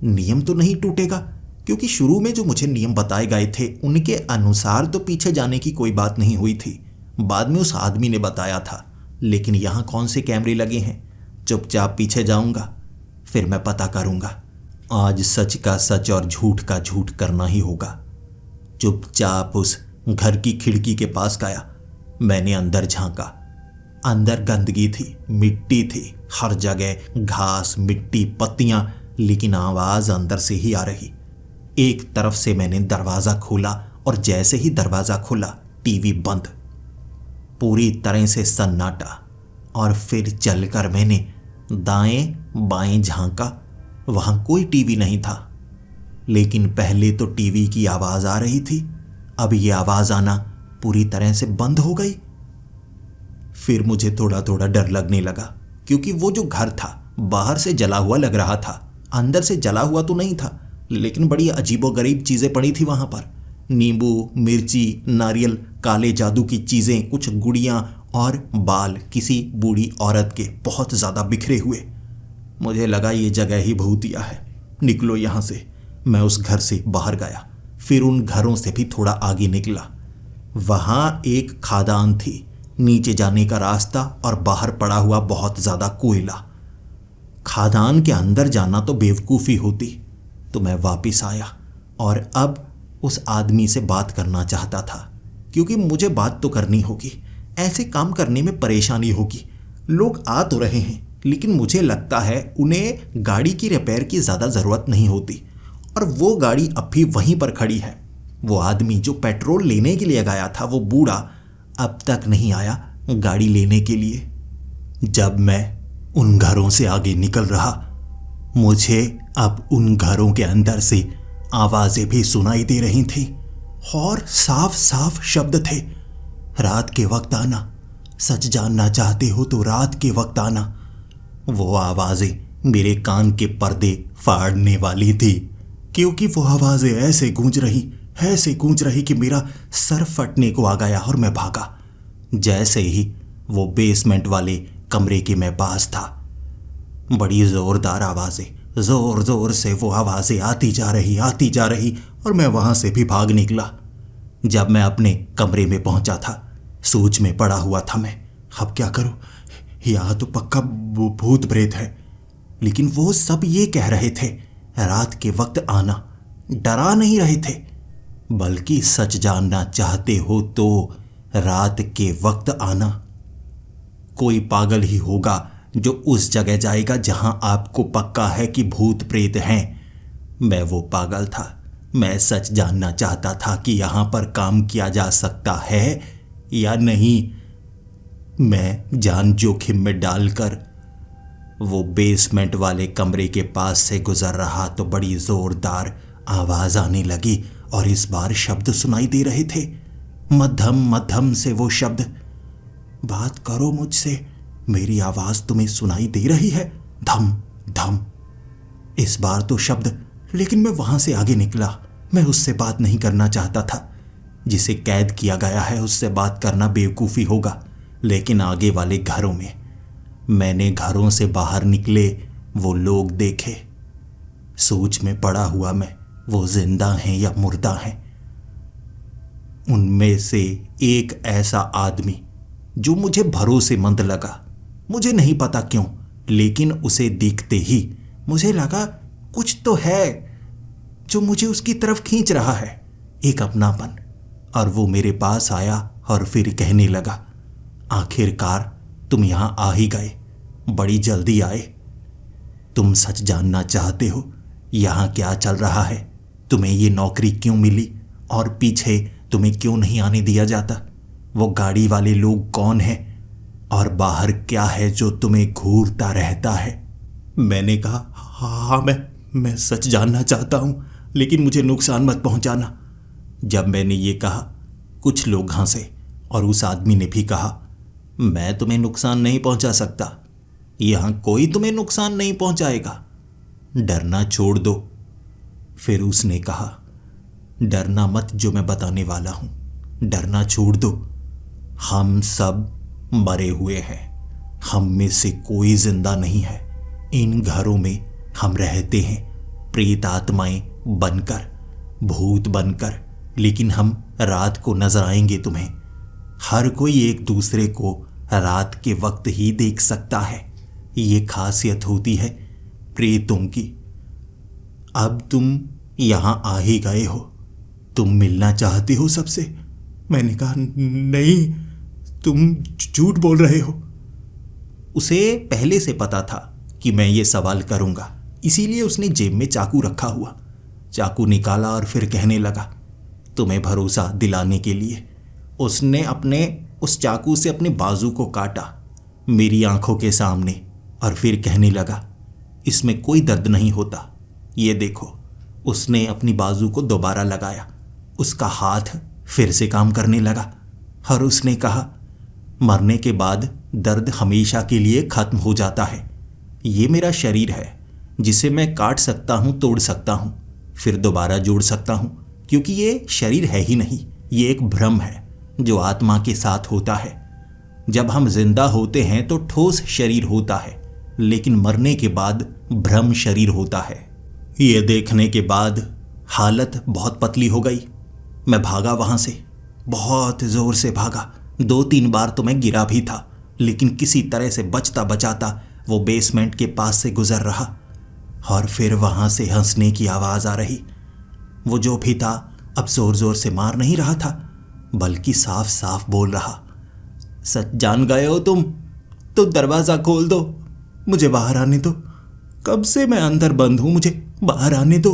नियम तो नहीं टूटेगा, क्योंकि शुरू में जो मुझे नियम बताए गए थे उनके अनुसार तो पीछे जाने की कोई बात नहीं हुई थी। बाद में उस आदमी ने बताया था, लेकिन यहाँ कौन से कैमरे लगे हैं? चुपचाप पीछे जाऊंगा, फिर मैं पता करूंगा। आज सच का सच और झूठ का झूठ करना ही होगा। चुपचाप उस घर की खिड़की के पास गया। मैंने अंदर झांका। अंदर गंदगी थी, मिट्टी थी, हर जगह घास, मिट्टी, पत्तियां, लेकिन आवाज अंदर से ही आ रही। एक तरफ से मैंने दरवाजा खोला और जैसे ही दरवाजा खुला टीवी बंद, पूरी तरह से सन्नाटा। और फिर चलकर मैंने दाएं बाएं झांका, वहां कोई टीवी नहीं था। लेकिन पहले तो टीवी की आवाज आ रही थी, अब ये आवाज आना पूरी तरह से बंद हो गई। फिर मुझे थोड़ा थोड़ा डर लगने लगा, क्योंकि वो जो घर था बाहर से जला हुआ लग रहा था, अंदर से जला हुआ तो नहीं था, लेकिन बड़ी अजीबोगरीब चीजें पड़ी थी वहां पर। नींबू, मिर्ची, नारियल, काले जादू की चीजें, कुछ गुड़ियां और बाल किसी बूढ़ी औरत के बहुत ज्यादा बिखरे हुए। मुझे लगा ये जगह ही भूतिया है, निकलो यहां से। मैं उस घर से बाहर गया, फिर उन घरों से भी थोड़ा आगे निकला। वहां एक खादान थी, नीचे जाने का रास्ता और बाहर पड़ा हुआ बहुत ज्यादा कोयला। खादान के अंदर जाना तो बेवकूफ़ी होती, तो मैं वापस आया और अब उस आदमी से बात करना चाहता था, क्योंकि मुझे बात तो करनी होगी, ऐसे काम करने में परेशानी होगी। लोग आ तो रहे हैं, लेकिन मुझे लगता है उन्हें गाड़ी की रिपेयर की ज़्यादा ज़रूरत नहीं होती, और वो गाड़ी अब भी वहीं पर खड़ी है। वो आदमी जो पेट्रोल लेने के लिए गया था, वो बूढ़ा अब तक नहीं आया गाड़ी लेने के लिए। जब मैं उन घरों से आगे निकल रहा, मुझे अब उन घरों के अंदर से आवाजें भी सुनाई दे रही थी और साफ साफ शब्द थे। रात के वक्त आना, सच जानना चाहते हो तो रात के वक्त आना। वो आवाजें मेरे कान के पर्दे फाड़ने वाली थी, क्योंकि वो आवाजें ऐसे गूंज रही कि मेरा सर फटने को आ गया और मैं भागा। जैसे ही वो बेसमेंट वाले कमरे के मैं पास था, बड़ी जोरदार आवाजें, जोर जोर से वो आवाजें आती जा रही और मैं वहां से भी भाग निकला। जब मैं अपने कमरे में पहुंचा था, सोच में पड़ा हुआ था मैं, अब क्या करूं, यहां तो पक्का भूत प्रेत है। लेकिन वो सब ये कह रहे थे रात के वक्त आना, डरा नहीं रहे थे, बल्कि सच जानना चाहते हो तो रात के वक्त आना। कोई पागल ही होगा जो उस जगह जाएगा जहां आपको पक्का है कि भूत प्रेत हैं। मैं वो पागल था। मैं सच जानना चाहता था कि यहां पर काम किया जा सकता है या नहीं। मैं जान जोखिम में डालकर वो बेसमेंट वाले कमरे के पास से गुजर रहा तो बड़ी जोरदार आवाज आने लगी और इस बार शब्द सुनाई दे रहे थे, मध्यम मध्यम से वो शब्द। बात करो मुझसे, मेरी आवाज तुम्हें सुनाई दे रही है, धम धम। इस बार तो शब्द, लेकिन मैं वहां से आगे निकला। मैं उससे बात नहीं करना चाहता था। जिसे कैद किया गया है उससे बात करना बेवकूफ़ी होगा। लेकिन आगे वाले घरों में, मैंने घरों से बाहर निकले वो लोग देखे। सोच में पड़ा हुआ मैं, वो जिंदा हैं या मुर्दा हैं। उनमें से एक ऐसा आदमी जो मुझे भरोसेमंद लगा, मुझे नहीं पता क्यों, लेकिन उसे देखते ही मुझे लगा कुछ तो है जो मुझे उसकी तरफ खींच रहा है, एक अपनापन। और वो मेरे पास आया और फिर कहने लगा, आखिरकार तुम यहां आ ही गए, बड़ी जल्दी आए। तुम सच जानना चाहते हो यहां क्या चल रहा है, तुम्हें ये नौकरी क्यों मिली और पीछे तुम्हें क्यों नहीं आने दिया जाता? वो गाड़ी वाले लोग कौन हैं और बाहर क्या है जो तुम्हें घूरता रहता है? मैंने कहा, हाँ मैं सच जानना चाहता हूं, लेकिन मुझे नुकसान मत पहुंचाना। जब मैंने ये कहा, कुछ लोग हंसे और उस आदमी ने भी कहा, मैं तुम्हें नुकसान नहीं पहुंचा सकता, यहां कोई तुम्हें नुकसान नहीं पहुंचाएगा, डरना छोड़ दो। फिर उसने कहा, डरना मत, जो मैं बताने वाला हूं, डरना छोड़ दो। हम सब मरे हुए हैं, हम में से कोई जिंदा नहीं है। इन घरों में हम रहते हैं प्रेत आत्माएं बनकर, भूत बनकर, लेकिन हम रात को नजर आएंगे तुम्हें। हर कोई एक दूसरे को रात के वक्त ही देख सकता है, ये खासियत होती है प्रेतों की। अब तुम यहां आ ही गए हो, तुम मिलना चाहते हो सबसे? मैंने कहा, नहीं, तुम झूठ बोल रहे हो, उसे पहले से पता था कि मैं ये सवाल करूंगा, इसीलिए उसने जेब में चाकू रखा हुआ चाकू निकाला और फिर कहने लगा। तुम्हें भरोसा दिलाने के लिए उसने अपने उस चाकू से अपने बाजू को काटा मेरी आंखों के सामने और फिर कहने लगा, इसमें कोई दर्द नहीं होता, ये देखो। उसने अपनी बाजू को दोबारा लगाया, उसका हाथ फिर से काम करने लगा और उसने कहा, मरने के बाद दर्द हमेशा के लिए खत्म हो जाता है। ये मेरा शरीर है जिसे मैं काट सकता हूँ, तोड़ सकता हूँ, फिर दोबारा जोड़ सकता हूँ, क्योंकि ये शरीर है ही नहीं, ये एक भ्रम है जो आत्मा के साथ होता है। जब हम जिंदा होते हैं तो ठोस शरीर होता है, लेकिन मरने के बाद भ्रम शरीर होता है। ये देखने के बाद हालत बहुत पतली हो गई। मैं भागा वहाँ से, बहुत ज़ोर से भागा। 2-3 बार तो मैं गिरा भी था, लेकिन किसी तरह से बचता बचाता वो बेसमेंट के पास से गुजर रहा और फिर वहाँ से हंसने की आवाज़ आ रही। वो जो भी था अब ज़ोर ज़ोर से मार नहीं रहा था, बल्कि साफ साफ बोल रहा, सच जान गए हो तुम? तो दरवाज़ा खोल दो, मुझे बाहर आने दो। कब से मैं अंदर बंद हूँ, मुझे बाहर आने दो।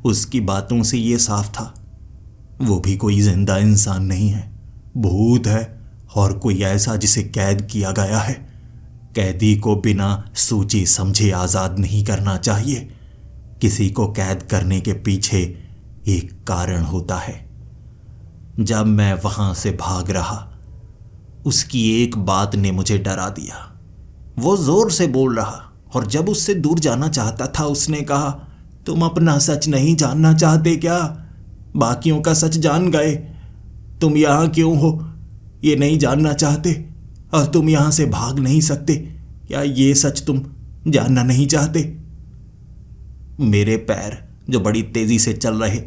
उसकी बातों से ये साफ था वो भी कोई जिंदा इंसान नहीं है, भूत है, और कोई ऐसा जिसे कैद किया गया है। कैदी को बिना सोचे समझे आज़ाद नहीं करना चाहिए। किसी को कैद करने के पीछे एक कारण होता है। जब मैं वहाँ से भाग रहा, उसकी एक बात ने मुझे डरा दिया। वो ज़ोर से बोल रहा और जब उससे दूर जाना चाहता था उसने कहा, तुम अपना सच नहीं जानना चाहते क्या? बाकियों का सच जान गए, तुम यहाँ क्यों हो ये नहीं जानना चाहते, और तुम यहाँ से भाग नहीं सकते, क्या ये सच तुम जानना नहीं चाहते? मेरे पैर जो बड़ी तेजी से चल रहे,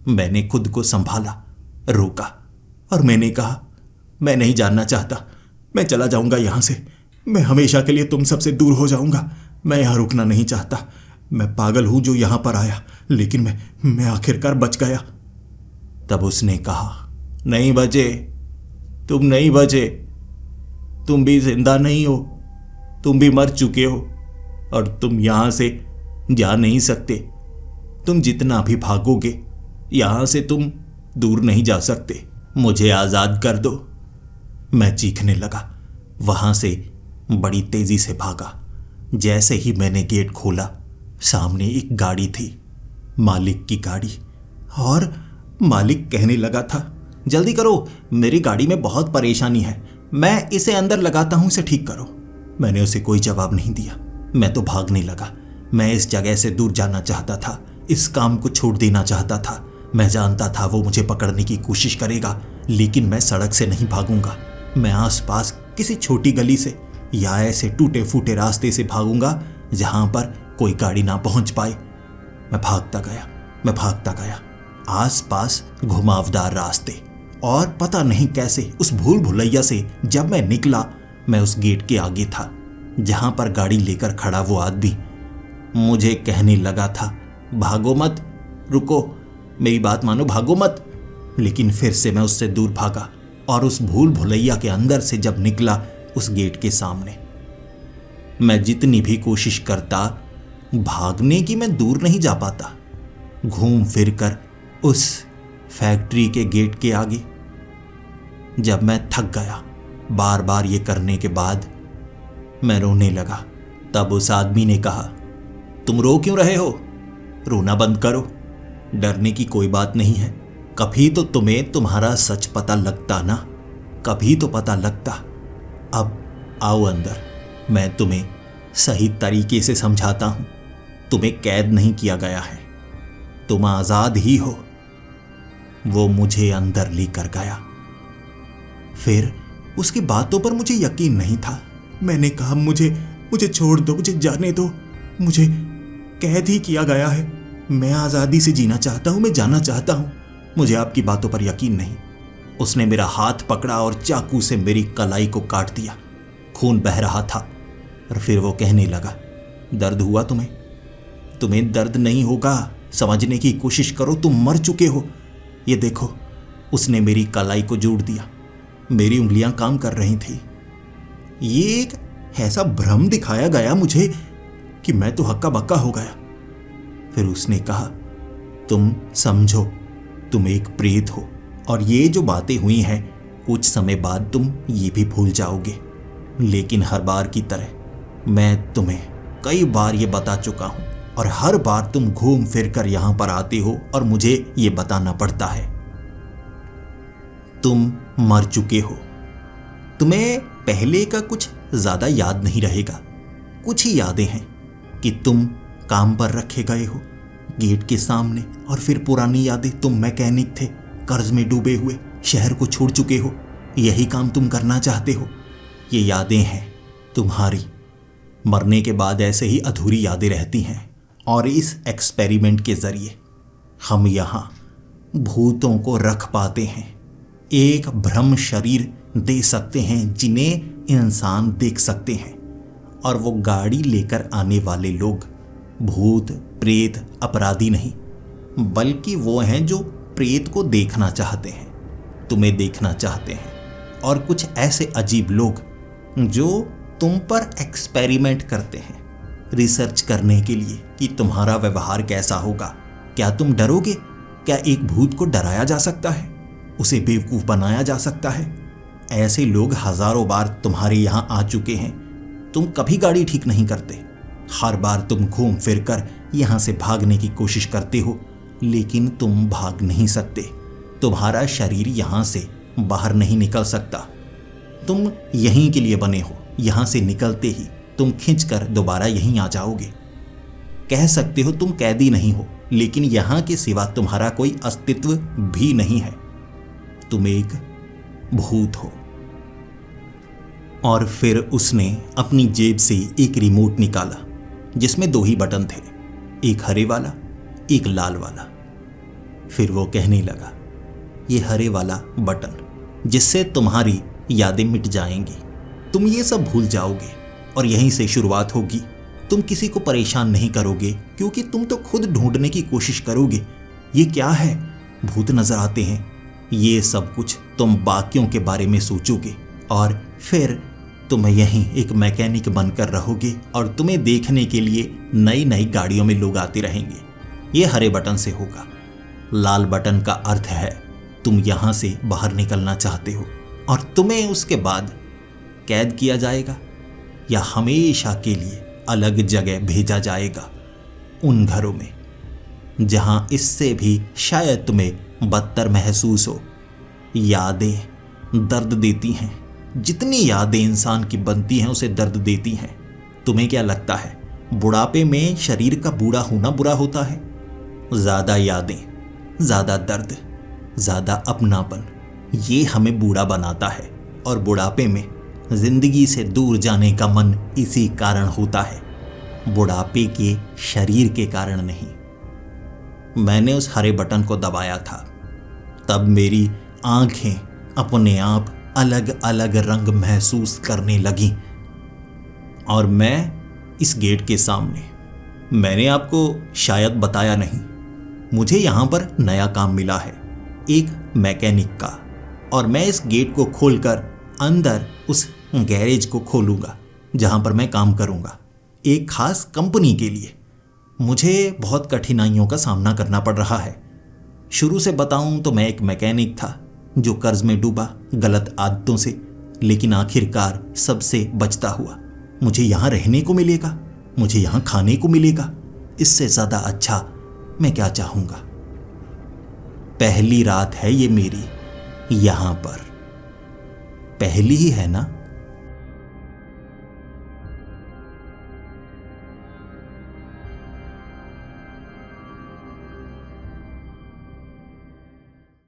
मैंने खुद को संभाला, रोका और मैंने कहा, मैं नहीं जानना चाहता, मैं चला जाऊंगा यहाँ से, मैं हमेशा के लिए तुम सबसे दूर हो जाऊंगा। मैं यहाँ रुकना नहीं चाहता, मैं पागल हूँ जो यहाँ पर आया, लेकिन मैं आखिरकार बच गया। तब उसने कहा, नहीं बचे, तुम नहीं बचे, तुम भी जिंदा नहीं हो, तुम भी मर चुके हो और तुम यहाँ से जा नहीं सकते। तुम जितना भी भागोगे यहाँ से तुम दूर नहीं जा सकते, मुझे आज़ाद कर दो। मैं चीखने लगा, वहाँ से बड़ी तेजी से भागा। जैसे ही मैंने गेट खोला, सामने एक गाड़ी थी, मालिक की गाड़ी, और मालिक कहने लगा था, जल्दी करो, मेरी गाड़ी में बहुत परेशानी है, मैं इसे अंदर लगाता हूँ, इसे ठीक करो। मैंने उसे कोई जवाब नहीं दिया, मैं तो भागने लगा। मैं इस जगह से दूर जाना चाहता था, इस काम को छोड़ देना चाहता था। मैं जानता था वो मुझे पकड़ने की कोशिश करेगा, लेकिन मैं सड़क से नहीं भागूंगा। मैं आसपास किसी छोटी गली से या ऐसे टूटे फूटे रास्ते से भागूंगा जहां पर कोई गाड़ी ना पहुंच पाए। मैं भागता गया आसपास घुमावदार रास्ते, और पता नहीं कैसे उस भूल भुलैया से जब मैं निकला, मैं उस गेट के आगे था जहां पर गाड़ी लेकर खड़ा वो आदमी मुझे कहने लगा था, भागो मत, रुको, मेरी बात मानो, भागो मत। लेकिन फिर से मैं उससे दूर भागा और उस भूल भुलैया के अंदर से जब निकला उस गेट के सामने, मैं जितनी भी कोशिश करता भागने की, मैं दूर नहीं जा पाता। घूम फिर कर उस फैक्ट्री के गेट के आगे जब मैं थक गया, बार बार ये करने के बाद मैं रोने लगा। तब उस आदमी ने कहा, तुम रो क्यों रहे हो? रोना बंद करो, डरने की कोई बात नहीं है। कभी तो तुम्हें तुम्हारा सच पता लगता ना, कभी तो पता लगता। अब आओ अंदर, मैं तुम्हें सही तरीके से समझाता हूं। तुम्हें कैद नहीं किया गया है, तुम आज़ाद ही हो। वो मुझे अंदर लेकर गया। फिर उसकी बातों पर मुझे यकीन नहीं था। मैंने कहा, मुझे छोड़ दो, मुझे जाने दो, मुझे कैद ही किया गया है। मैं आज़ादी से जीना चाहता हूँ, मैं जाना चाहता हूँ। मुझे आपकी बातों पर यकीन नहीं। उसने मेरा हाथ पकड़ा और चाकू से मेरी कलाई को काट दिया। खून बह रहा था और फिर वो कहने लगा, दर्द हुआ तुम्हें? तुम्हें दर्द नहीं होगा, समझने की कोशिश करो, तुम मर चुके हो। ये देखो, उसने मेरी कलाई को जोड़ दिया। मेरी उंगलियां काम कर रही थी। ये एक ऐसा भ्रम दिखाया गया मुझे कि मैं तो हक्का बक्का हो गया। फिर उसने कहा, तुम समझो, तुम एक प्रेत हो और ये जो बातें हुई हैं कुछ समय बाद तुम ये भी भूल जाओगे। लेकिन हर बार की तरह मैं तुम्हें कई बार ये बता चुका हूं और हर बार तुम घूम फिर कर यहां पर आते हो और मुझे ये बताना पड़ता है। तुम मर चुके हो। तुम्हें पहले का कुछ ज्यादा याद नहीं रहेगा। कुछ ही यादें हैं कि तुम काम पर रखे गए हो गेट के सामने, और फिर पुरानी यादें, तुम मैकेनिक थे, कर्ज में डूबे हुए, शहर को छोड़ चुके हो, यही काम तुम करना चाहते हो। ये यादें हैं तुम्हारी। मरने के बाद ऐसे ही अधूरी यादें रहती हैं और इस एक्सपेरिमेंट के जरिए हम यहाँ भूतों को रख पाते हैं, एक भ्रम शरीर दे सकते हैं जिन्हें इंसान देख सकते हैं। और वो गाड़ी लेकर आने वाले लोग भूत प्रेत अपराधी नहीं, बल्कि वो हैं जो प्रेत को देखना चाहते हैं, तुम्हें देखना चाहते हैं। और कुछ ऐसे अजीब लोग जो तुम पर एक्सपेरिमेंट करते हैं, रिसर्च करने के लिए कि तुम्हारा व्यवहार कैसा होगा। क्या तुम डरोगे? क्या एक भूत को डराया जा सकता है? उसे बेवकूफ़ बनाया जा सकता है? ऐसे लोग हजारों बार तुम्हारे यहाँ आ चुके हैं। तुम कभी गाड़ी ठीक नहीं करते। हर बार तुम घूम फिर कर यहाँ से भागने की कोशिश करते हो, लेकिन तुम भाग नहीं सकते। तुम्हारा शरीर यहाँ से बाहर नहीं निकल सकता। तुम यहीं के लिए बने हो। यहाँ से निकलते ही तुम खींचकर दोबारा यहीं आ जाओगे। कह सकते हो तुम कैदी नहीं हो, लेकिन यहाँ के सिवा तुम्हारा कोई अस्तित्व भी नहीं है। तुम एक भूत हो। और फिर उसने अपनी जेब से एक रिमोट निकाला जिसमें 2 ही बटन थे, एक हरे वाला, एक लाल वाला। फिर वो कहने लगा, ये हरे वाला बटन, जिससे तुम्हारी यादें मिट जाएंगी, तुम ये सब भूल जाओगे और यहीं से शुरुआत होगी। तुम किसी को परेशान नहीं करोगे क्योंकि तुम तो खुद ढूंढने की कोशिश करोगे, ये क्या है, भूत नजर आते हैं। ये सब कुछ तुम बाकियों के बारे में सोचोगे और फिर तुम यहीं एक मैकेनिक बनकर रहोगे और तुम्हें देखने के लिए नई नई गाड़ियों में लोग आते रहेंगे। ये हरे बटन से होगा। लाल बटन का अर्थ है तुम यहां से बाहर निकलना चाहते हो और तुम्हें उसके बाद कैद किया जाएगा या हमेशा के लिए अलग जगह भेजा जाएगा, उन घरों में जहां इससे भी शायद तुम्हें बदतर महसूस हो। यादें दर्द देती हैं। जितनी यादें इंसान की बनती हैं उसे दर्द देती हैं। तुम्हें क्या लगता है बुढ़ापे में शरीर का बूढ़ा होना बुरा होता है? ज़्यादा यादें, ज़्यादा दर्द, ज़्यादा अपनापन, ये हमें बूढ़ा बनाता है। और बुढ़ापे में जिंदगी से दूर जाने का मन इसी कारण होता है, बुढ़ापे के शरीर के कारण नहीं। मैंने उस हरे बटन को दबाया था, तब मेरी आंखें अपने आप अलग अलग रंग महसूस करने लगीं और मैं इस गेट के सामने, मैंने आपको शायद बताया नहीं, मुझे यहाँ पर नया काम मिला है, एक मैकेनिक का। और मैं इस गेट को खोलकर अंदर उस गैरेज को खोलूँगा जहाँ पर मैं काम करूँगा, एक खास कंपनी के लिए। मुझे बहुत कठिनाइयों का सामना करना पड़ रहा है। शुरू से बताऊँ तो मैं एक मैकेनिक था जो कर्ज में डूबा गलत आदतों से, लेकिन आखिरकार सबसे बचता हुआ। मुझे यहाँ रहने को मिलेगा, मुझे यहाँ खाने को मिलेगा, इससे ज़्यादा अच्छा मैं क्या चाहूँगा। पहली रात है ये मेरी यहाँ पर, पहली ही है ना।